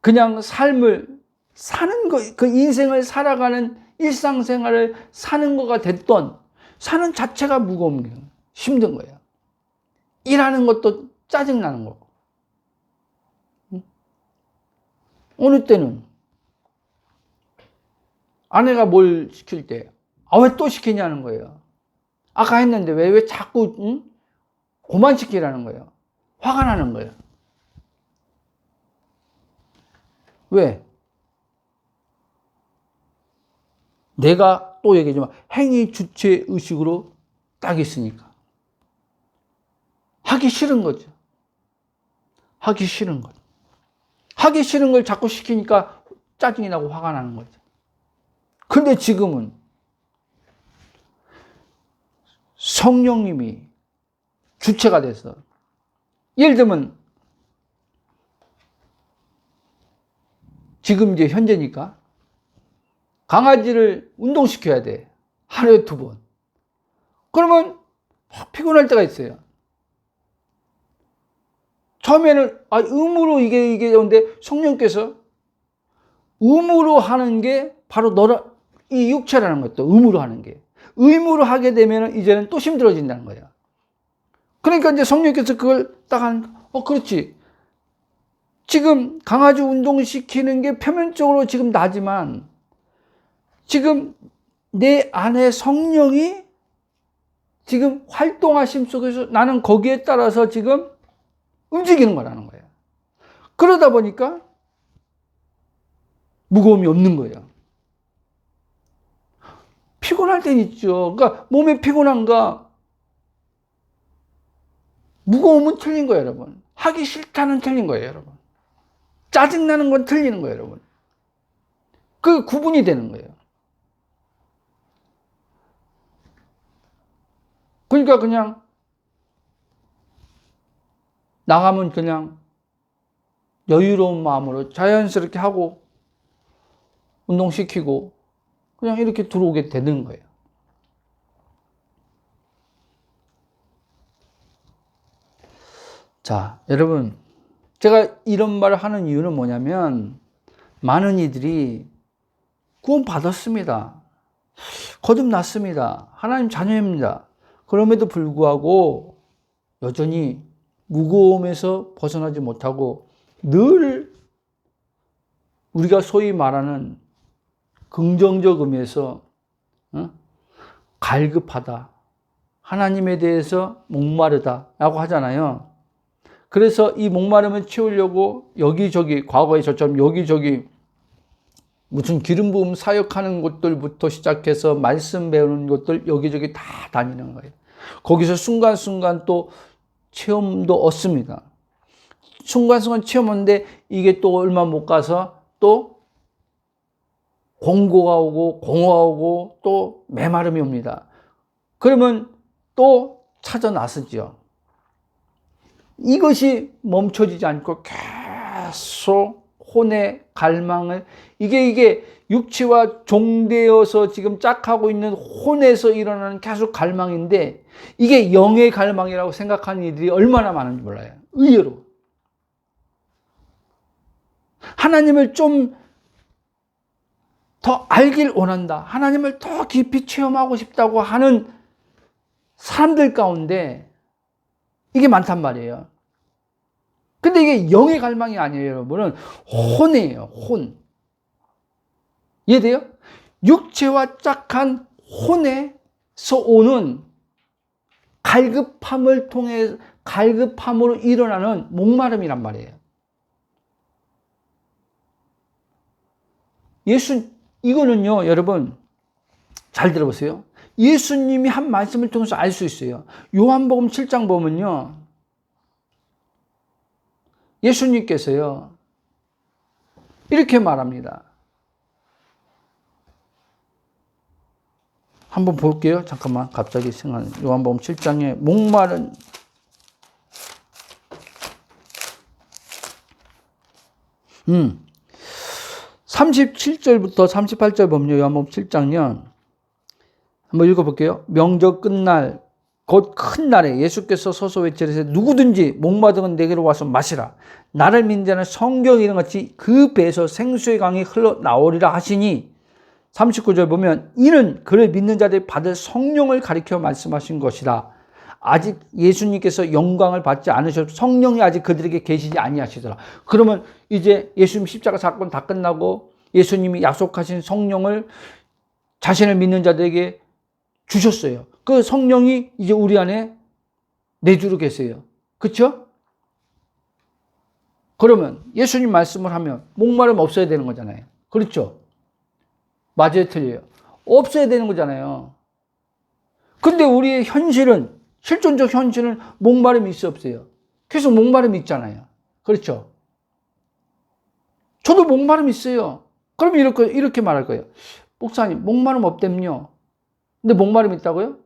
그냥 삶을 사는 거, 그 인생을 살아가는 일상생활을 사는 거가 됐던, 사는 자체가 무거운 거예요. 힘든 거예요. 일하는 것도 짜증나는 거고. 어느 때는 아내가 뭘 시킬 때, 왜 또 시키냐는 거예요. 아까 했는데 왜 자꾸 그만 시키라는 거예요. 화가 나는 거예요. 왜? 내가 또 얘기하지만 행위 주체 의식으로 딱 있으니까. 하기 싫은 거죠. 하기 싫은 것. 하기 싫은 걸 자꾸 시키니까 짜증이 나고 화가 나는 거죠. 근데 지금은 성령님이 주체가 돼서, 예를 들면 지금 이제 현재니까 강아지를 운동시켜야 돼. 하루에 2번. 그러면 피곤할 때가 있어요. 처음에는 의무로 이게 되는데 성령께서 의무로 하는 게 바로 이 육체라는 것도 의무로 하는 게. 의무로 하게 되면 이제는 또 힘들어진다는 거예요. 그러니까 이제 성령께서 그걸 딱 하는, 그렇지. 지금 강아지 운동시키는 게 표면적으로 지금 나지만 지금 내 안에 성령이 지금 활동하심 속에서 나는 거기에 따라서 지금 움직이는 거라는 거예요. 그러다 보니까 무거움이 없는 거예요. 피곤할 땐 있죠. 그러니까 몸에 피곤한가? 무거움은 틀린 거예요, 여러분. 하기 싫다는 틀린 거예요, 여러분. 짜증나는 건 틀리는 거예요, 여러분. 그 구분이 되는 거예요. 그러니까 그냥 나가면 그냥 여유로운 마음으로 자연스럽게 하고 운동시키고 그냥 이렇게 들어오게 되는 거예요. 자, 여러분, 제가 이런 말을 하는 이유는 뭐냐면 많은 이들이 구원 받았습니다. 거듭났습니다. 하나님 자녀입니다. 그럼에도 불구하고 여전히 무거움에서 벗어나지 못하고 늘 우리가 소위 말하는 긍정적 의미에서 갈급하다, 하나님에 대해서 목마르다 라고 하잖아요. 그래서 이 목마름을 채우려고 여기저기, 과거에 저처럼 여기저기 무슨 기름 부음 사역하는 곳들부터 시작해서 말씀 배우는 곳들 여기저기 다 다니는 거예요. 거기서 순간순간 또 체험도 얻습니다. 순간순간 체험하는데 이게 또 얼마 못 가서 또 공고가 오고 공허가 오고 또 메마름이 옵니다. 그러면 또 찾아 나서죠. 이것이 멈춰지지 않고 계속 혼의 갈망을 이게 육체와 종되어서 지금 짝하고 있는 혼에서 일어나는 계속 갈망인데 이게 영의 갈망이라고 생각하는 이들이 얼마나 많은지 몰라요. 의외로 하나님을 좀 더 알길 원한다, 하나님을 더 깊이 체험하고 싶다고 하는 사람들 가운데 이게 많단 말이에요. 근데 이게 영의 갈망이 아니에요, 여러분은 혼이에요. 혼. 이해돼요? 육체와 짝한 혼에서 오는 갈급함을 통해 갈급함으로 일어나는 목마름이란 말이에요. 이거는요, 여러분 잘 들어보세요. 예수님이 한 말씀을 통해서 알 수 있어요. 요한복음 7장 보면요, 예수님께서요 이렇게 말합니다. 한번 볼게요. 잠깐만, 갑자기 생각나는 요한복음 7장에 목마른 37절부터 38절 보면요, 요한복음 7장요 한번 읽어볼게요. 명절 끝날 곧 큰 날에 예수께서 서서 외치시되 누구든지 목마른 건 내게로 와서 마시라. 나를 믿는 자는 성경 이름 같이 그 배에서 생수의 강이 흘러나오리라 하시니, 39절 보면 이는 그를 믿는 자들이 받을 성령을 가리켜 말씀하신 것이다. 아직 예수님께서 영광을 받지 않으셔서 성령이 아직 그들에게 계시지 아니하시더라. 그러면 이제 예수님 십자가 사건 다 끝나고 예수님이 약속하신 성령을 자신을 믿는 자들에게 주셨어요. 그 성령이 이제 우리 안에 내주로 계세요. 그렇죠? 그러면 예수님 말씀을 하면 목마름 없어야 되는 거잖아요. 그렇죠? 맞아요, 틀려요? 없어야 되는 거잖아요. 근데 우리의 현실은, 실존적 현실은 목마름이 있어 없어요? 계속 목마름이 있잖아요. 그렇죠? 저도 목마름이 있어요. 그럼 이렇게 말할 거예요. 목사님, 목마름 없댐요. 근데 목마름이 있다고요?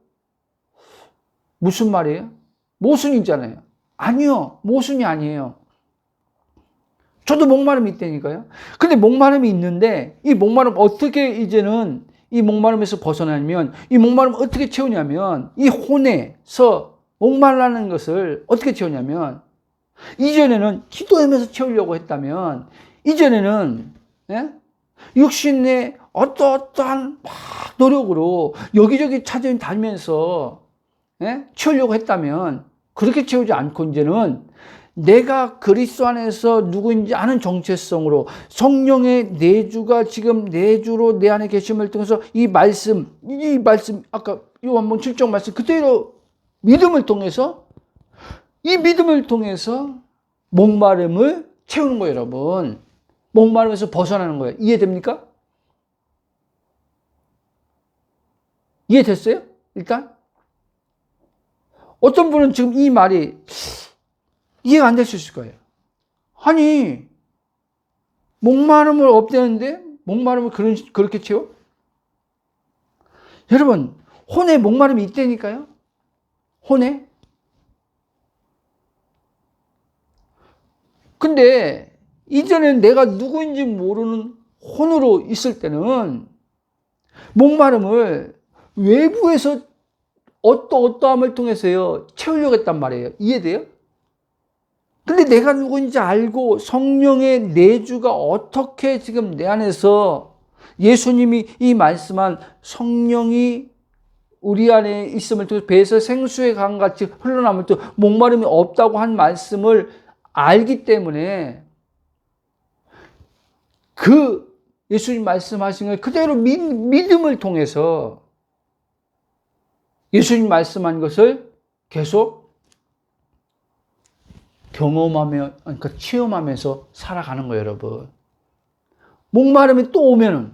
무슨 말이에요? 모순이잖아요. 아니요, 모순이 아니에요. 저도 목마름이 있다니까요. 근데 목마름이 있는데 이 목마름 어떻게 이제는 이 목마름에서 벗어나면, 이 목마름 어떻게 채우냐면, 이 혼에서 목말라는 것을 어떻게 채우냐면, 이전에는 기도하면서 채우려고 했다면 이전에는 육신의 어떠한 막 노력으로 여기저기 찾아다니면서 채우려고 했다면 그렇게 채우지 않고 이제는 내가 그리스도 안에서 누구인지 아는 정체성으로 성령의 내주가 지금 내주로 내 안에 계심을 통해서 이 말씀 아까 요한복음 7장 말씀 그대로 믿음을 통해서 이 믿음을 통해서 목마름을 채우는 거예요, 여러분. 목마름에서 벗어나는 거예요. 이해됩니까? 이해됐어요? 일단 어떤 분은 지금 이 말이 이해가 안 될 수 있을 거예요. 아니, 목마름을 없애는데 목마름을 그렇게 채워? 여러분, 혼에 목마름이 있다니까요? 혼에? 근데 이전에 내가 누구인지 모르는 혼으로 있을 때는 목마름을 외부에서 어떠함을 통해서요 채우려고 했단 말이에요. 이해돼요? 근데 내가 누구인지 알고 성령의 내주가 어떻게 지금 내 안에서 예수님이 이 말씀한 성령이 우리 안에 있음을 통해서 배에서 생수의 강같이 흘러나올 때 목마름이 없다고 한 말씀을 알기 때문에 그 예수님 말씀하신 걸 그대로 믿음을 통해서 예수님 말씀한 것을 계속 경험하며, 그러니까 체험하면서 살아가는 거예요, 여러분. 목마름이 또 오면은,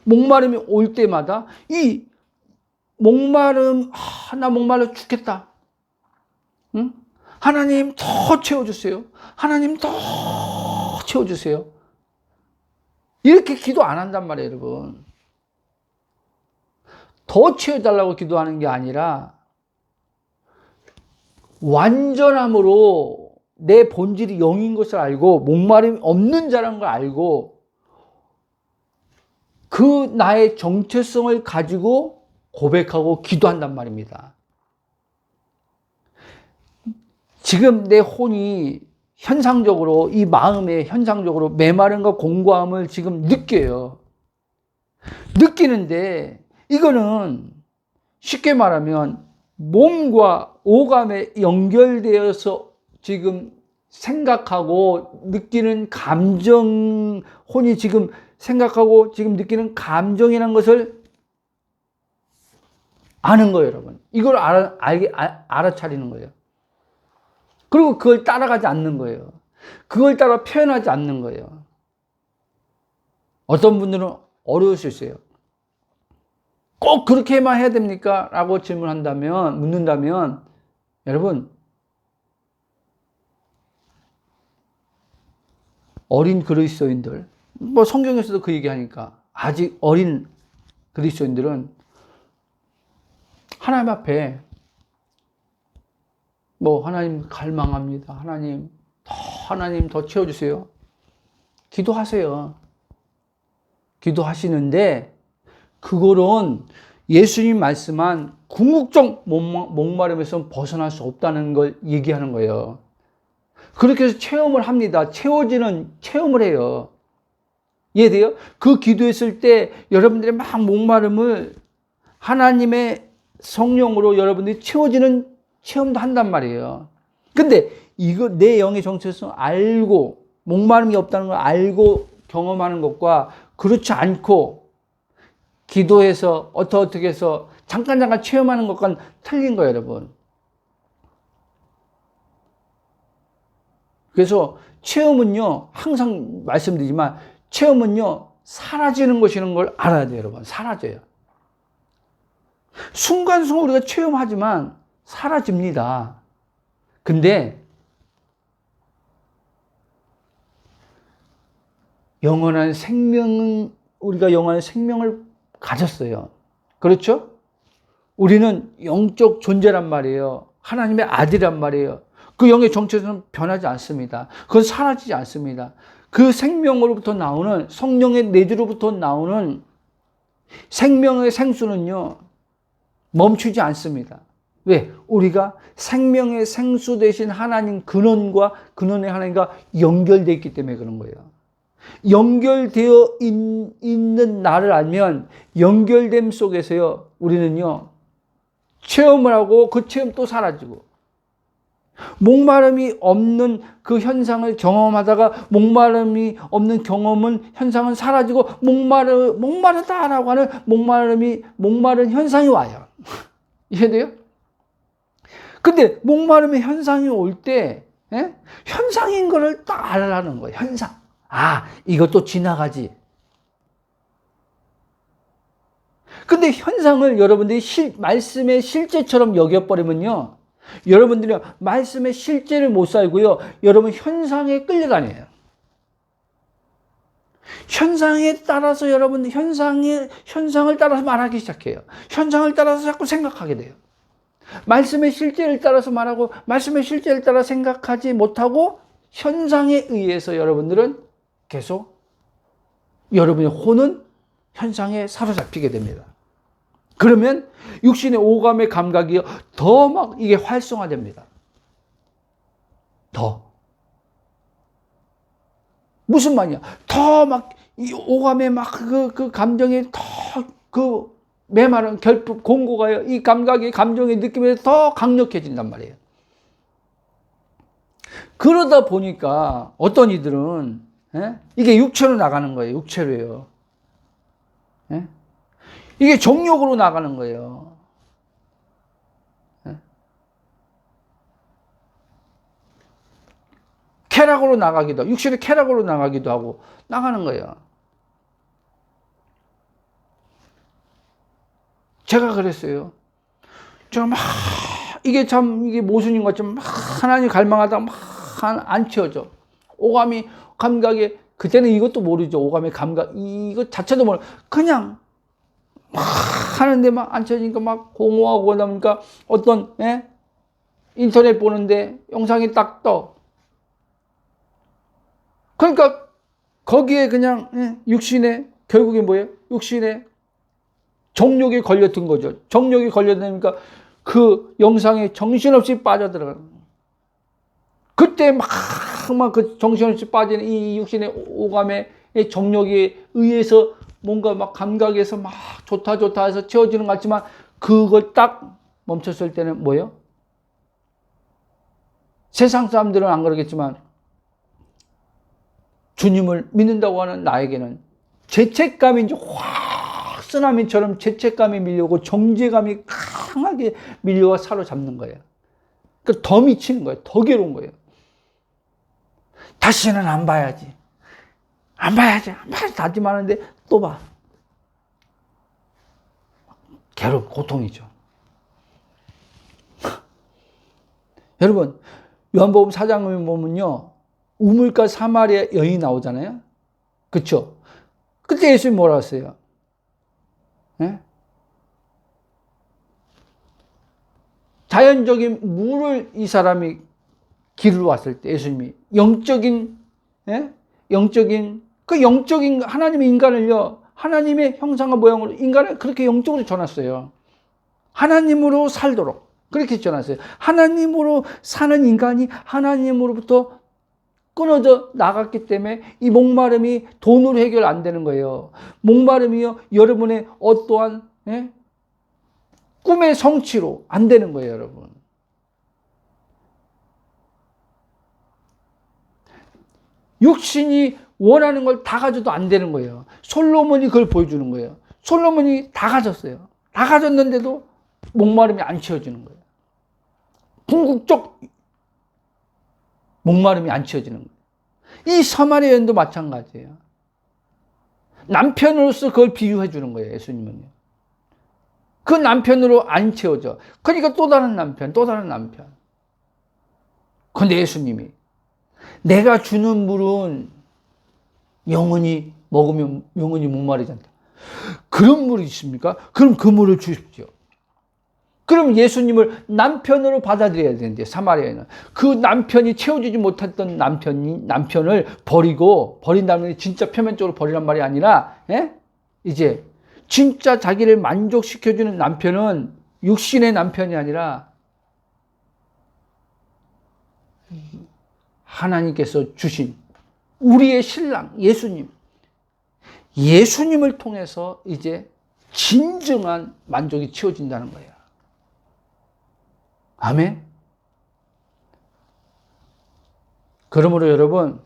목마름이 올 때마다 이 목마름, 나 목말라 죽겠다. 응? 하나님 더 채워주세요. 하나님 더 채워주세요. 이렇게 기도 안 한단 말이에요, 여러분. 더 채워달라고 기도하는 게 아니라 완전함으로 내 본질이 영인 것을 알고 목마름이 없는 자라는 걸 알고 그 나의 정체성을 가지고 고백하고 기도한단 말입니다. 지금 내 혼이 현상적으로 이 마음에 현상적으로 메마름과 공고함을 지금 느껴요. 느끼는데 이거는 쉽게 말하면 몸과 오감에 연결되어서 지금 생각하고 느끼는 감정, 혼이 지금 생각하고 지금 느끼는 감정이라는 것을 아는 거예요, 여러분. 이걸 알아차리는 거예요. 그리고 그걸 따라가지 않는 거예요. 그걸 따라 표현하지 않는 거예요. 어떤 분들은 어려울 수 있어요. 꼭 그렇게만 해야 됩니까? 라고 묻는다면, 여러분, 어린 그리스도인들, 성경에서도 그 얘기하니까, 아직 어린 그리스도인들은 하나님 앞에, 하나님 갈망합니다. 하나님 더 채워주세요. 기도하세요. 기도하시는데, 그거는 예수님 말씀한 궁극적 목마름에서 벗어날 수 없다는 걸 얘기하는 거예요. 그렇게 해서 체험을 합니다. 체험을 해요. 이해돼요? 그 기도했을 때 여러분들의 막 목마름을 하나님의 성령으로 여러분들이 채워지는 체험도 한단 말이에요. 근데 이거 내 영의 정체성을 알고 목마름이 없다는 걸 알고 경험하는 것과 그렇지 않고 기도해서 어떻게 해서 잠깐 체험하는 것과는 틀린 거예요, 여러분. 그래서 체험은요, 항상 말씀드리지만 체험은요, 사라지는 것이라는 걸 알아야 돼요, 여러분. 사라져요. 순간순간 우리가 체험하지만 사라집니다. 근데 우리가 영원한 생명을 가졌어요. 그렇죠? 우리는 영적 존재란 말이에요. 하나님의 아들이란 말이에요. 그 영의 정체성은 변하지 않습니다. 그건 사라지지 않습니다. 그 생명으로부터 나오는 성령의 내주로부터 나오는 생명의 생수는요, 멈추지 않습니다. 왜? 우리가 생명의 생수 되신 하나님 근원의 하나님과 연결되어 있기 때문에 그런 거예요. 연결되어 있는 나를 알면 연결됨 속에서요, 우리는요, 체험을 하고 그 체험 또 사라지고, 목마름이 없는 그 현상을 경험하다가 목마름이 없는 현상은 사라지고 목마르다라고 하는 목마른 현상이 와요. 이해돼요? 근데 목마름의 현상이 올 때, 현상인 거를 딱 알아라는 거예요. 현상. 이것도 지나가지. 근데 현상을 여러분들이 말씀의 실제처럼 여겨버리면요, 여러분들이 말씀의 실제를 못 살고요, 여러분 현상에 끌려다녀요. 현상에 따라서 여러분 현상을 따라서 말하기 시작해요. 현상을 따라서 자꾸 생각하게 돼요. 말씀의 실제를 따라서 말하고 말씀의 실제를 따라 생각하지 못하고 현상에 의해서 여러분들은 계속 여러분의 혼은 현상에 사로잡히게 됩니다. 그러면 육신의 오감의 감각이 더 막 이게 활성화됩니다. 더. 무슨 말이야? 더 막 이 오감의 막 그 감정이 더 그 메마른 결핍 공고가요. 이 감각의 감정의 느낌이 더 강력해진단 말이에요. 그러다 보니까 어떤 이들은 이게 육체로 나가는 거예요. 육체로요. 이게 정욕으로 나가는 거예요. 쾌락으로 나가기도 하고, 육신의 쾌락으로 나가기도 하고, 나가는 거예요. 제가 그랬어요. 제가 이게 모순인 것처럼 하나님 갈망하다가 안 채워져. 오감이, 감각이, 그때는 이것도 모르죠. 오감의 감각, 이거 자체도 모르 그냥 하는데 안 채워지니까 공허하고 그러다 보니까 어떤, 인터넷 보는데 영상이 딱 떠. 그러니까 거기에 그냥 육신에, 결국에 뭐예요? 육신에 정욕이 걸려든 거죠. 정욕이 걸려드니까 그 영상에 정신없이 빠져들어가는 거예요. 그때 그 정신없이 빠지는 이 육신의 오감의 정욕에 의해서 뭔가 감각에서 좋다 해서 채워지는 것 같지만 그걸 딱 멈췄을 때는 뭐예요? 세상 사람들은 안 그러겠지만 주님을 믿는다고 하는 나에게는 죄책감이 이제 확 쓰나미처럼 죄책감이 밀려오고 정죄감이 강하게 밀려와 사로잡는 거예요. 그러니까 더 미치는 거예요. 더 괴로운 거예요. 다시는 안 봐야지. 다지 마는데 또 봐. 고통이죠. 여러분, 요한복음 4장을 보면요, 우물가 사마리아 여인이 나오잖아요. 그쵸? 그때 예수님이 뭐라 했어요? 자연적인 물을 이 사람이 기르러 왔을 때 예수님이 영적인 하나님의 인간을요, 하나님의 형상과 모양으로 인간을 그렇게 영적으로 전했어요. 하나님으로 살도록 그렇게 전했어요. 하나님으로 사는 인간이 하나님으로부터 끊어져 나갔기 때문에 이 목마름이 돈으로 해결 안 되는 거예요. 목마름이요, 여러분의 어떠한 꿈의 성취로 안 되는 거예요, 여러분. 육신이 원하는 걸 다 가져도 안 되는 거예요. 솔로몬이 그걸 보여주는 거예요. 솔로몬이 다 가졌어요. 다 가졌는데도 목마름이 안 채워지는 거예요. 궁극적 목마름이 안 채워지는 거예요. 이 사마리아 여인도 마찬가지예요. 남편으로서 그걸 비유해 주는 거예요, 예수님은요. 그 남편으로 안 채워져. 그러니까 또 다른 남편. 그런데 예수님이 내가 주는 물은 영원히 먹으면 영원히 목마르지 않다. 그런 물이 있습니까? 그럼 그 물을 주십시오. 그럼 예수님을 남편으로 받아들여야 되는데, 사마리아인은 그 남편이 채워주지 못했던 남편을 버린다는 게 진짜 표면적으로 버리란 말이 아니라, 이제 진짜 자기를 만족시켜주는 남편은 육신의 남편이 아니라 하나님께서 주신 우리의 신랑 예수님을 통해서 이제 진정한 만족이 채워진다는 거예요. 아멘. 그러므로 여러분,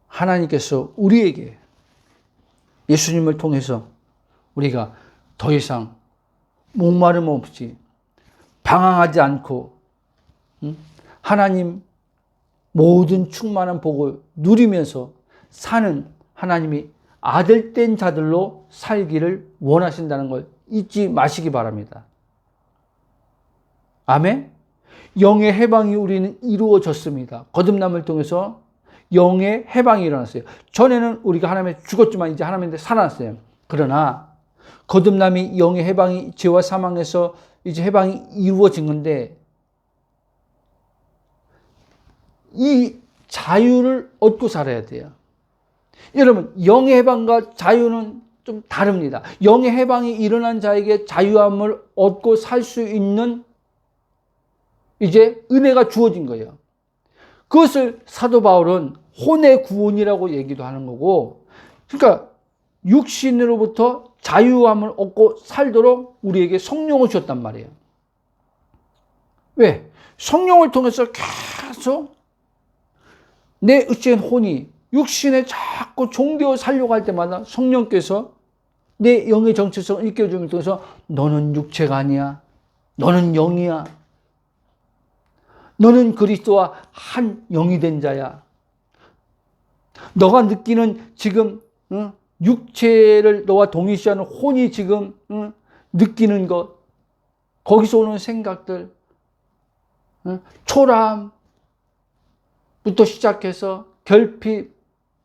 하나님께서 우리에게 예수님을 통해서 우리가 더 이상 목마름 없이 방황하지 않고 하나님 모든 충만한 복을 누리면서 사는 하나님이 아들된 자들로 살기를 원하신다는 걸 잊지 마시기 바랍니다. 아멘? 영의 해방이 우리는 이루어졌습니다. 거듭남을 통해서 영의 해방이 일어났어요. 전에는 우리가 하나님에 죽었지만 이제 하나님한테 살아났어요. 그러나 거듭남이 영의 해방이 죄와 사망에서 이제 해방이 이루어진 건데 이 자유를 얻고 살아야 돼요. 여러분, 영의 해방과 자유는 좀 다릅니다. 영의 해방이 일어난 자에게 자유함을 얻고 살 수 있는 이제 은혜가 주어진 거예요. 그것을 사도 바울은 혼의 구원이라고 얘기도 하는 거고, 그러니까 육신으로부터 자유함을 얻고 살도록 우리에게 성령을 주었단 말이에요. 왜? 성령을 통해서 계속 내 의지한 혼이 육신에 자꾸 종되어 살려고 할 때마다 성령께서 내 영의 정체성을 일깨워줌을 통해서 너는 육체가 아니야. 너는 영이야. 너는 그리스도와 한 영이 된 자야. 너가 느끼는 지금 육체를 너와 동일시하는 혼이 지금 느끼는 것, 거기서 오는 생각들, 초라함부터 시작해서 결핍,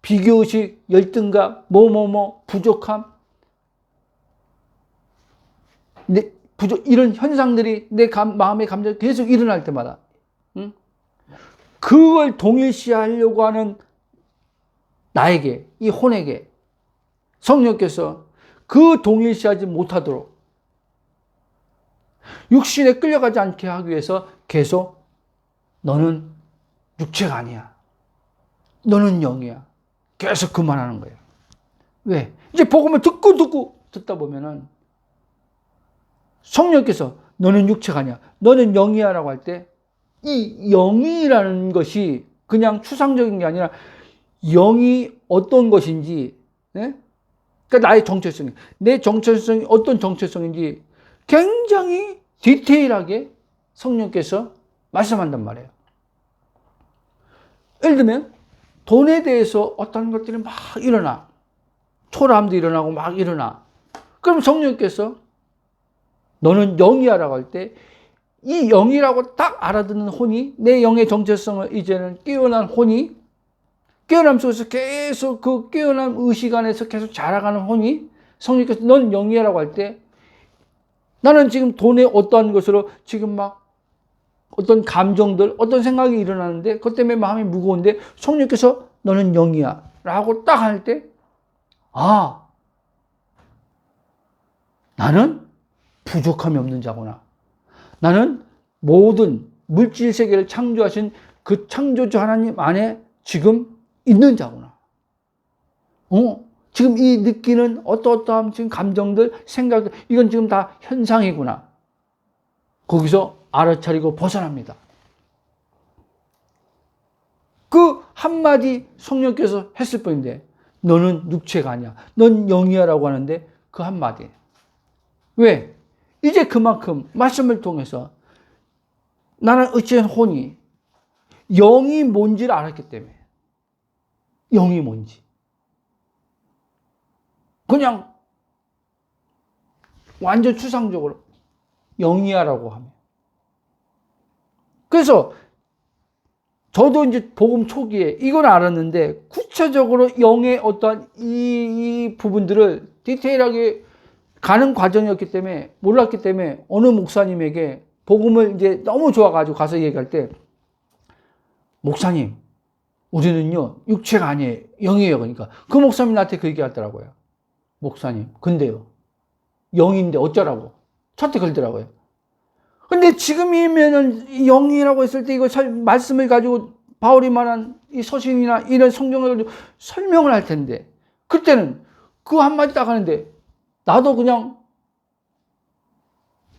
비교의식, 열등감, 부족함, 이런 현상들이 내 마음의 감정이 계속 일어날 때마다 그걸 동일시하려고 하는 나에게, 이 혼에게 성령께서 그 동일시하지 못하도록 육신에 끌려가지 않게 하기 위해서 계속 너는 육체가 아니야. 너는 영이야. 계속 그만하는 거예요. 왜? 이제 복음을 듣다 보면은 성령께서 너는 육체가 아니야. 너는 영이야 라고 할 때 이 영이라는 것이 그냥 추상적인 게 아니라 영이 어떤 것인지, 네? 그러니까 나의 정체성이, 내 정체성이 어떤 정체성인지 굉장히 디테일하게 성령께서 말씀한단 말이에요. 예를 들면 돈에 대해서 어떤 것들이 막 일어나. 초라함도 일어나고 막 일어나. 그럼 성령께서 너는 영이야 라고 할 때 이 영이라고 딱 알아듣는 혼이, 내 영의 정체성을 이제는 깨어난 혼이, 깨어남 속에서 계속 그 깨어난 의식 안에서 계속 자라가는 혼이 성령께서 넌 영이야 라고 할 때 나는 지금 돈의 어떠한 것으로 지금 막 어떤 감정들, 어떤 생각이 일어나는데 그것 때문에 마음이 무거운데 성령께서 너는 영이야 라고 딱 할 때 아, 나는 부족함이 없는 자구나. 나는 모든 물질 세계를 창조하신 그 창조주 하나님 안에 지금 있는 자구나. 지금 이 느끼는 어떠한 지금 감정들, 생각들, 이건 지금 다 현상이구나. 거기서 알아차리고 벗어납니다. 그 한마디 성령께서 했을 뿐인데 너는 육체가 아니야. 넌 영이야 라고 하는데 그 한마디. 왜? 이제 그만큼 말씀을 통해서 나는 의지한 혼이 영이 뭔지를 알았기 때문에 영이 뭔지 그냥 완전 추상적으로 영이야 라고 하면 그래서 저도 이제 복음 초기에 이걸 알았는데 구체적으로 영의 어떠한 이 부분들을 디테일하게 가는 과정이었기 때문에 몰랐기 때문에 어느 목사님에게 복음을 이제 너무 좋아가지고 가서 얘기할 때 목사님 우리는요 육체가 아니에요 영이에요. 그러니까 그 목사님 나한테 그 얘기 하더라고요. 목사님 근데요 영인데 어쩌라고 저한테 그러더라고요. 근데 지금이면은 영이라고 했을 때 이거 말씀을 가지고 바울이 말한 이 서신이나 이런 성경을 가지고 설명을 할 텐데 그때는 그 한마디 딱 하는데 나도 그냥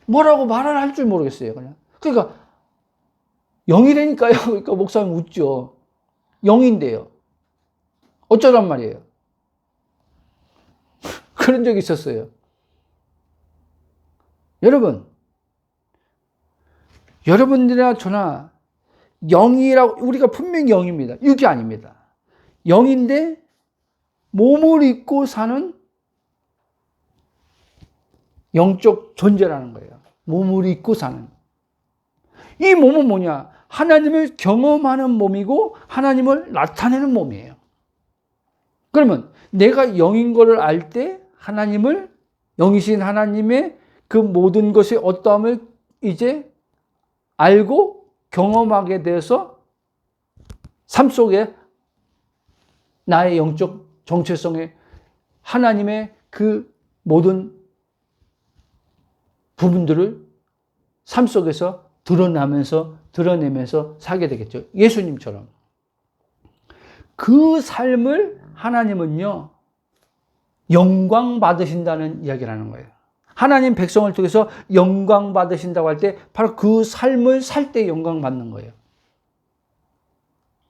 뭐라고 말을 할 줄 모르겠어요. 그냥. 그러니까 영이라니까요. 그러니까 목사님 웃죠. 영인데요. 어쩌란 말이에요. 그런 적이 있었어요. 여러분들이나 저나 영이라고, 우리가 분명히 영입니다. 육이 아닙니다. 영인데 몸을 입고 사는 영적 존재라는 거예요. 몸을 입고 사는. 이 몸은 뭐냐? 하나님을 경험하는 몸이고 하나님을 나타내는 몸이에요. 그러면 내가 영인 거를 알 때 하나님을, 영이신 하나님의 그 모든 것의 어떠함을 이제 알고 경험하게 돼서 삶 속에 나의 영적 정체성에 하나님의 그 모든 부분들을 삶 속에서 드러내면서 살게 되겠죠. 예수님처럼. 그 삶을 하나님은요, 영광 받으신다는 이야기를 하는 거예요. 하나님 백성을 통해서 영광 받으신다고 할 때 바로 그 삶을 살 때 영광 받는 거예요.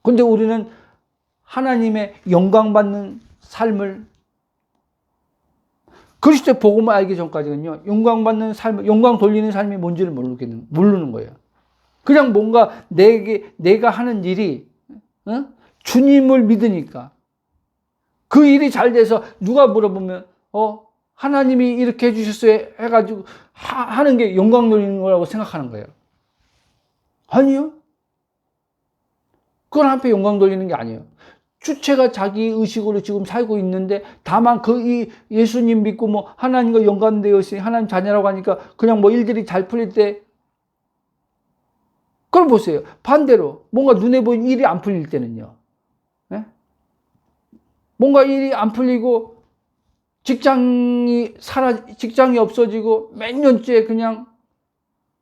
근데 우리는 하나님의 영광 받는 삶을, 그리스도의 복음을 알기 전까지는요, 영광 받는 삶, 영광 돌리는 삶이 뭔지를 모르는 거예요. 그냥 뭔가 내가 하는 일이, 주님을 믿으니까. 그 일이 잘 돼서 누가 물어보면, 하나님이 이렇게 해주셨어요 해가지고 하는 게 영광 돌리는 거라고 생각하는 거예요. 아니요. 그건 한편 영광 돌리는 게 아니에요. 주체가 자기 의식으로 지금 살고 있는데, 다만 이 예수님 믿고 뭐 하나님과 연관되어 있으니 하나님 자녀라고 하니까 그냥 뭐 일들이 잘 풀릴 때, 그럼 보세요. 반대로 뭔가 눈에 보이는 일이 안 풀릴 때는요. 네? 뭔가 일이 안 풀리고 직장이 없어지고 몇 년째 그냥,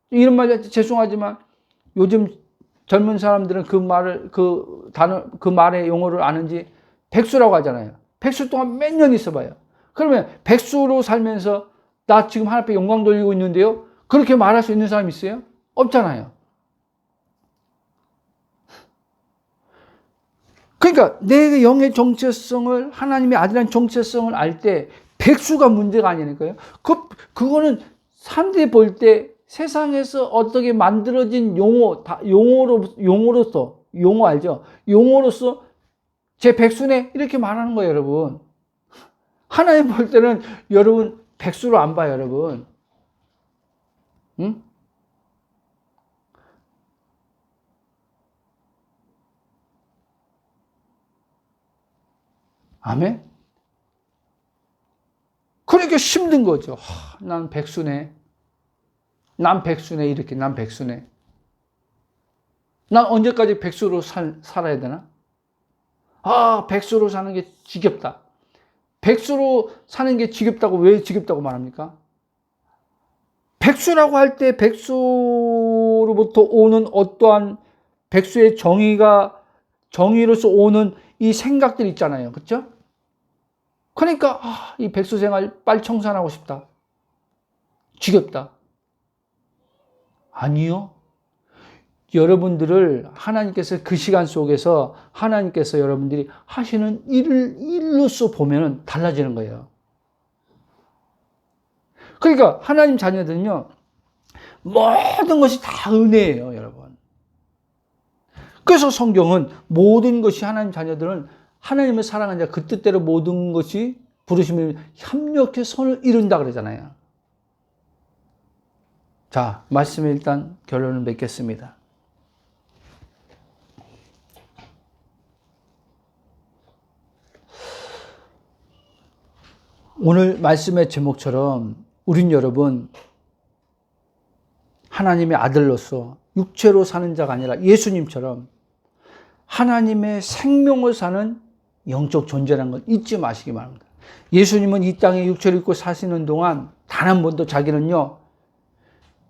이런 말 죄송하지만 요즘 젊은 사람들은 그 말의 용어를 아는지 백수라고 하잖아요. 백수 동안 몇 년 있어봐요. 그러면 백수로 살면서 나 지금 하나님 앞에 영광 돌리고 있는데요, 그렇게 말할 수 있는 사람 있어요? 없잖아요. 그러니까 내 영의 정체성을, 하나님의 아들이라는 정체성을 알 때 백수가 문제가 아니니까요. 그거는 사람들이 볼 때 세상에서 어떻게 만들어진 용어로서, 용어 알죠? 용어로서 제 백수네 이렇게 말하는 거예요, 여러분. 하나님 볼 때는 여러분 백수로 안 봐요, 여러분. 응? 아멘? 그러니까 힘든 거죠. 난 백수네. 난 백수네. 난 언제까지 백수로 살아야 되나? 백수로 사는 게 지겹다. 백수로 사는 게 지겹다고, 왜 지겹다고 말합니까? 백수라고 할 때 백수로부터 오는 어떠한 백수의 정의로서 오는 이 생각들 있잖아요. 그렇죠? 그러니까 이 백수 생활 빨리 청산하고 싶다. 지겹다. 아니요. 여러분들을 하나님께서 그 시간 속에서 하나님께서 여러분들이 하시는 일로서 보면 달라지는 거예요. 그러니까 하나님 자녀들은요, 모든 것이 다 은혜예요, 여러분. 그래서 성경은 모든 것이, 하나님 자녀들은 하나님을 사랑하는 자 그 뜻대로 모든 것이 부르심을 협력해 선을 이룬다 그러잖아요. 자, 말씀에 일단 결론을 맺겠습니다. 오늘 말씀의 제목처럼 우린 여러분 하나님의 아들로서 육체로 사는 자가 아니라 예수님처럼 하나님의 생명을 사는 영적 존재라는 걸 잊지 마시기 바랍니다. 예수님은 이 땅에 육체를 입고 사시는 동안 단 한 번도 자기는요,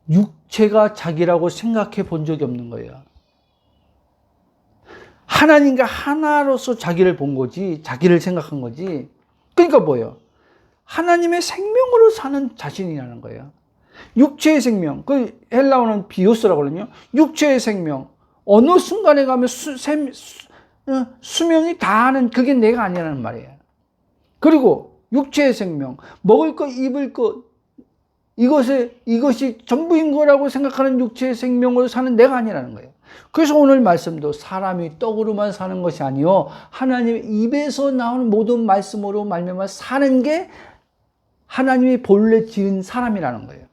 육체가 자기라고 생각해 본 적이 없는 거예요. 하나님과 하나로서 자기를 본 거지, 자기를 생각한 거지. 그러니까 뭐예요? 하나님의 생명으로 사는 자신이라는 거예요. 육체의 생명, 그 헬라어는 비오스라고 그러거든요. 육체의 생명. 어느 순간에 가면 수명이 다하는 그게 내가 아니라는 말이에요. 그리고 육체의 생명, 먹을 것, 입을 것, 이것이 전부인 거라고 생각하는 육체의 생명으로 사는 내가 아니라는 거예요. 그래서 오늘 말씀도 사람이 떡으로만 사는 것이 아니요 하나님의 입에서 나오는 모든 말씀으로 말미암아 사는 게 하나님이 본래 지은 사람이라는 거예요.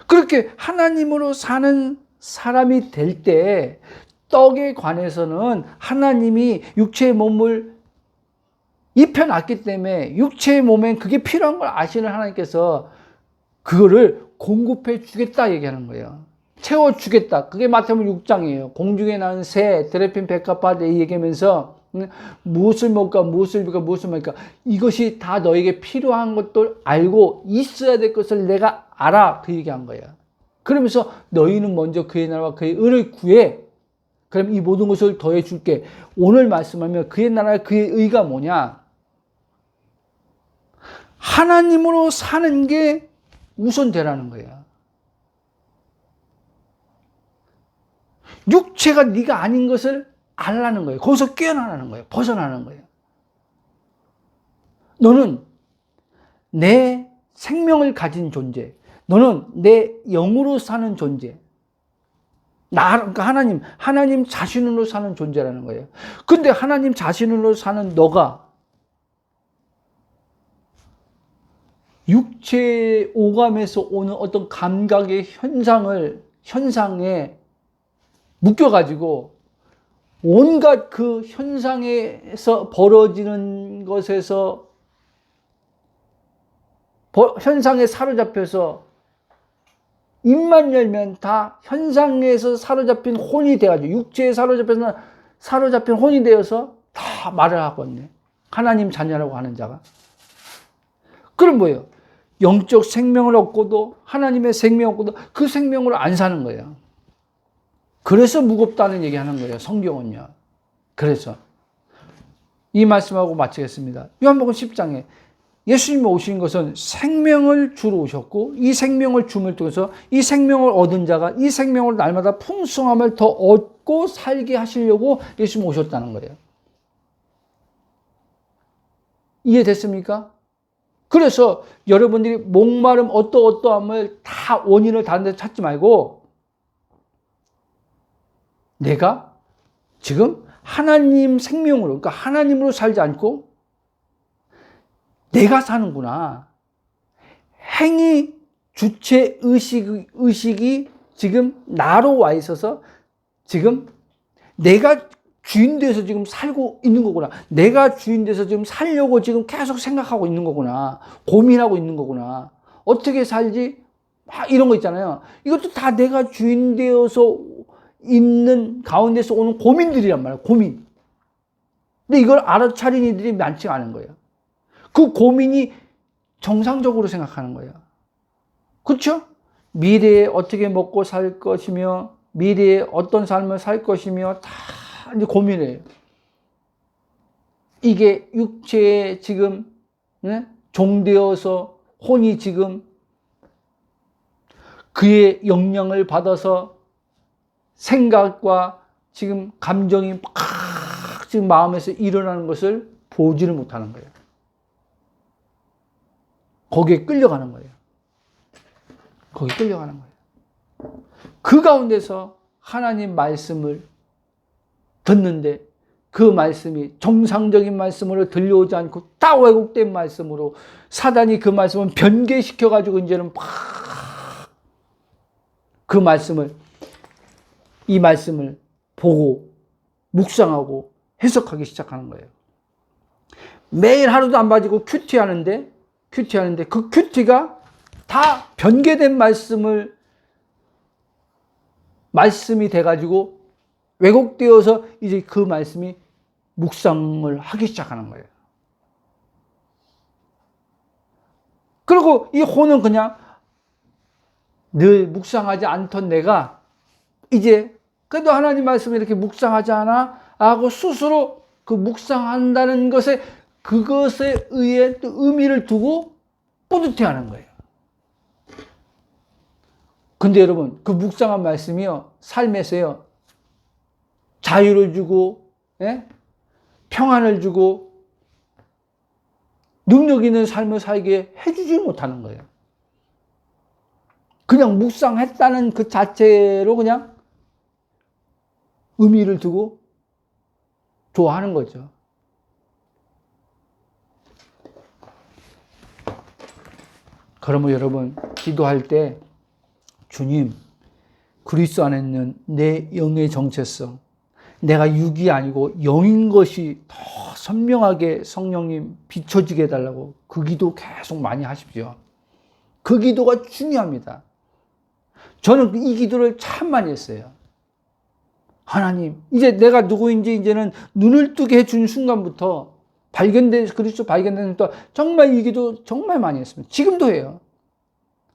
그렇게 하나님으로 사는 사람이 될 때 떡에 관해서는 하나님이 육체의 몸을 입혀놨기 때문에 육체의 몸엔 그게 필요한 걸 아시는 하나님께서 그거를 공급해 주겠다 얘기하는 거예요. 채워주겠다. 그게 마태복음 6장이에요. 공중에 나는 새, 드레핀 백합화 얘기하면서 무엇을 먹을까, 무엇을 입을까, 무엇을 먹을까. 이것이 다 너에게 필요한 것들 알고 있어야 될 것을 내가 알아. 그 얘기한 거예요. 그러면서 너희는 먼저 그의 나라와 그의 의를 구해. 그럼 이 모든 것을 더해 줄게. 오늘 말씀하면 그의 나라와 그의 의가 뭐냐? 하나님으로 사는 게 우선되라는 거예요. 육체가 네가 아닌 것을 알라는 거예요. 거기서 깨어나라는 거예요. 벗어나는 거예요. 너는 내 생명을 가진 존재. 너는 내 영으로 사는 존재. 그러니까 하나님 자신으로 사는 존재라는 거예요. 근데 하나님 자신으로 사는 너가 육체의 오감에서 오는 어떤 감각의 현상에 묶여가지고 온갖 그 현상에서 벌어지는 것에서 현상에 사로잡혀서 입만 열면 다 현상에서 사로잡힌 혼이 돼가지고 육체에 사로잡힌 혼이 되어서 다 말을 하고 있네. 하나님 자녀라고 하는 자가. 그럼 뭐예요? 영적 생명을 얻고도 하나님의 생명을 얻고도 그 생명으로 안 사는 거예요. 그래서 무겁다는 얘기하는 거예요. 성경은요. 그래서 이 말씀하고 마치겠습니다. 요한복음 10장에 예수님이 오신 것은 생명을 주러 오셨고 이 생명을 줌을 통해서 이 생명을 얻은 자가 이 생명을 날마다 풍성함을 더 얻고 살게 하시려고 예수님이 오셨다는 거예요. 이해됐습니까? 그래서 여러분들이 목마름 어떠함을 다 원인을 다른 데서 찾지 말고 내가 지금 하나님 생명으로, 그러니까 하나님으로 살지 않고 내가 사는구나. 행위 주체 의식이 지금 나로 와 있어서 지금 내가 주인 돼서 지금 살고 있는 거구나. 내가 주인 돼서 지금 살려고 지금 계속 생각하고 있는 거구나. 고민하고 있는 거구나. 어떻게 살지? 막 이런 거 있잖아요. 이것도 다 내가 주인 되어서 있는 가운데서 오는 고민들이란 말이에요. 고민. 근데 이걸 알아차린 이들이 많지 않은 거예요. 그 고민이 정상적으로 생각하는 거예요. 그렇죠? 미래에 어떻게 먹고 살 것이며 미래에 어떤 삶을 살 것이며 다 이제 고민해요. 이게 육체에 지금 종되어서 혼이 지금 그의 영향을 받아서 생각과 지금 감정이 막 지금 마음에서 일어나는 것을 보지를 못하는 거예요. 거기에 끌려가는 거예요. 거기에 끌려가는 거예요. 그 가운데서 하나님 말씀을 듣는데 그 말씀이 정상적인 말씀으로 들려오지 않고 다 왜곡된 말씀으로 사단이 그 말씀을 변개시켜가지고 이제는 막 그 말씀을 이 말씀을 보고 묵상하고 해석하기 시작하는 거예요. 매일 하루도 안 빠지고 큐티하는데 그 큐티가 다 변개된 말씀이 돼가지고 왜곡되어서 이제 그 말씀이 묵상을 하기 시작하는 거예요. 그리고 이 혼은 그냥 늘 묵상하지 않던 내가 이제 그래도 하나님 말씀을 이렇게 묵상하지 않아? 하고 스스로 그 묵상한다는 그것에 의해 또 의미를 두고 뿌듯해하는 거예요. 근데 여러분 그 묵상한 말씀이요 삶에서요 자유를 주고, 예? 평안을 주고, 능력 있는 삶을 살게 해주지 못하는 거예요. 그냥 묵상했다는 그 자체로 그냥 의미를 두고 좋아하는 거죠. 그러면 여러분, 기도할 때 주님, 그리스도 안에 있는 내 영의 정체성, 내가 육이 아니고 영인 것이 더 선명하게 성령님 비춰지게 해달라고 그 기도 계속 많이 하십시오. 그 기도가 중요합니다. 저는 이 기도를 참 많이 했어요. 하나님, 이제 내가 누구인지 이제는 눈을 뜨게 해준 순간부터 그리스도 발견되는 또 정말 이 기도 정말 많이 했습니다. 지금도 해요.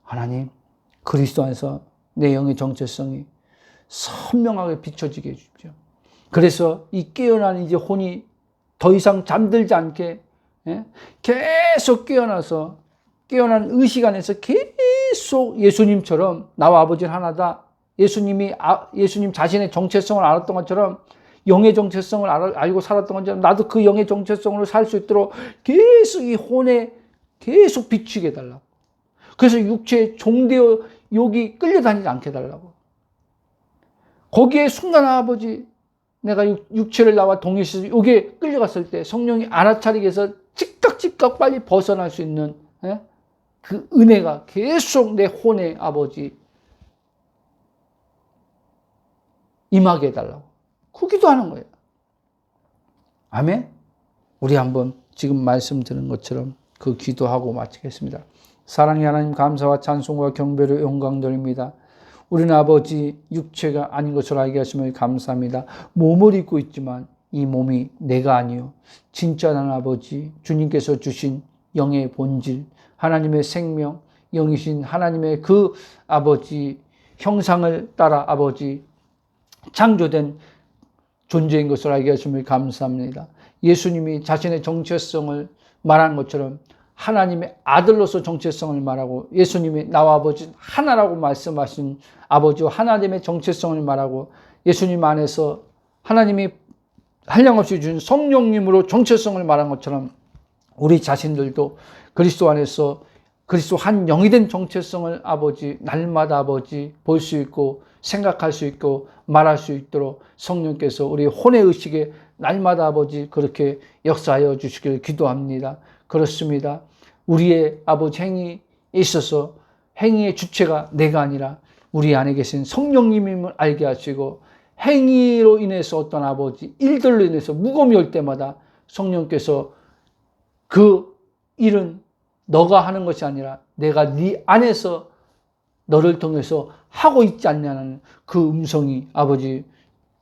하나님, 그리스도 안에서 내 영의 정체성이 선명하게 비춰지게 해주십시오. 그래서 이 깨어난 이제 혼이 더 이상 잠들지 않게, 예? 계속 깨어난 의식 안에서 계속 예수님처럼 나와 아버지는 하나다. 예수님 자신의 정체성을 알았던 것처럼, 영의 정체성을 알고 살았던 것처럼 나도 그 영의 정체성으로 살 수 있도록 계속 이 혼에 계속 비추게 해달라고. 그래서 육체에 종되어 욕이 끌려다니지 않게 해달라고. 거기에 순간 아버지, 내가 육체를 나와 동일시해서 요게 끌려갔을 때 성령이 알아차리게 해서 즉각 빨리 벗어날 수 있는, 예? 그 은혜가 계속 내 혼에 아버지 임하게 해달라고. 그 기도하는 거예요. 아멘? 우리 한번 지금 말씀드린 것처럼 그 기도하고 마치겠습니다. 사랑의 하나님, 감사와 찬송과 경배를 영광 돌립니다. 우리는 아버지 육체가 아닌 것을 알게 하심을 감사합니다. 몸을 입고 있지만 이 몸이 내가 아니요 진짜 나는 아버지 주님께서 주신 영의 본질, 하나님의 생명, 영이신 하나님의 그 아버지 형상을 따라 아버지 창조된 존재인 것을 알게 하심을 감사합니다. 예수님이 자신의 정체성을 말한 것처럼 하나님의 아들로서 정체성을 말하고, 예수님이 나와 아버지 하나라고 말씀하신 아버지와 하나님의 정체성을 말하고, 예수님 안에서 하나님이 한량없이 준 성령님으로 정체성을 말한 것처럼 우리 자신들도 그리스도 안에서 그리스도 한 영이 된 정체성을 아버지 날마다 아버지 볼 수 있고 생각할 수 있고 말할 수 있도록 성령께서 우리 혼의 의식에 날마다 아버지 그렇게 역사하여 주시길 기도합니다. 그렇습니다. 우리의 아버지 행위에 있어서 행위의 주체가 내가 아니라 우리 안에 계신 성령님임을 알게 하시고, 행위로 인해서 어떤 아버지 일들로 인해서 무거움이 올 때마다 성령께서 그 일은 너가 하는 것이 아니라 내가 네 안에서 너를 통해서 하고 있지 않냐는 그 음성이 아버지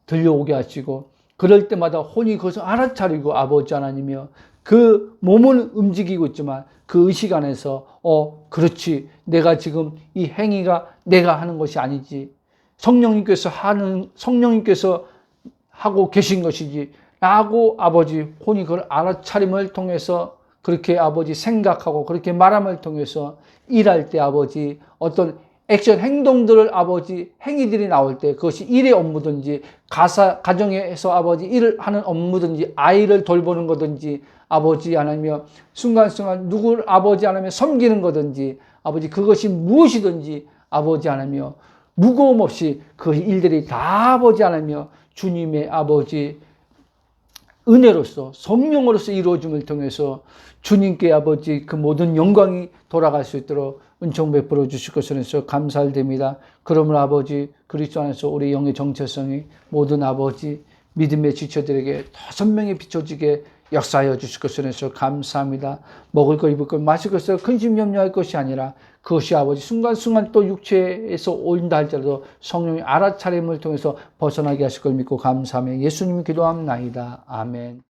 들려오게 하시고, 그럴 때마다 혼이 그것을 알아차리고 아버지 하나님이여 그 몸은 움직이고 있지만 그 의식 안에서 그렇지, 내가 지금 이 행위가 내가 하는 것이 아니지, 성령님께서 하고 계신 것이지 라고 아버지 혼이 그걸 알아차림을 통해서 그렇게 아버지 생각하고 그렇게 말함을 통해서 일할 때 아버지 어떤 액션 행동들을 아버지 행위들이 나올 때 그것이 일의 업무든지 가정에서 아버지 일을 하는 업무든지 아이를 돌보는 거든지 아버지 하나님이여 순간순간 누구를 아버지 하나님이여 섬기는 거든지 아버지 그것이 무엇이든지 아버지 하나님이여 무거움 없이 그 일들이 다 아버지 하나님이여 주님의 아버지 은혜로서 성령으로서 이루어짐을 통해서 주님께 아버지 그 모든 영광이 돌아갈 수 있도록 은총 베풀어 주실 것을 해서 감사드립니다. 그러므로 아버지 그리스도 안에서 우리 영의 정체성이 모든 아버지 믿음의 지체들에게 더 선명히 비춰지게 역사하여 주실 것을 해서 감사합니다. 먹을 것, 입을 것, 마실 것을 근심 염려할 것이 아니라 그것이 아버지 순간순간 또 육체에서 온다 할지라도 성령의 알아차림을 통해서 벗어나게 하실 걸 믿고 감사하며 예수님이 기도합나이다. 아멘.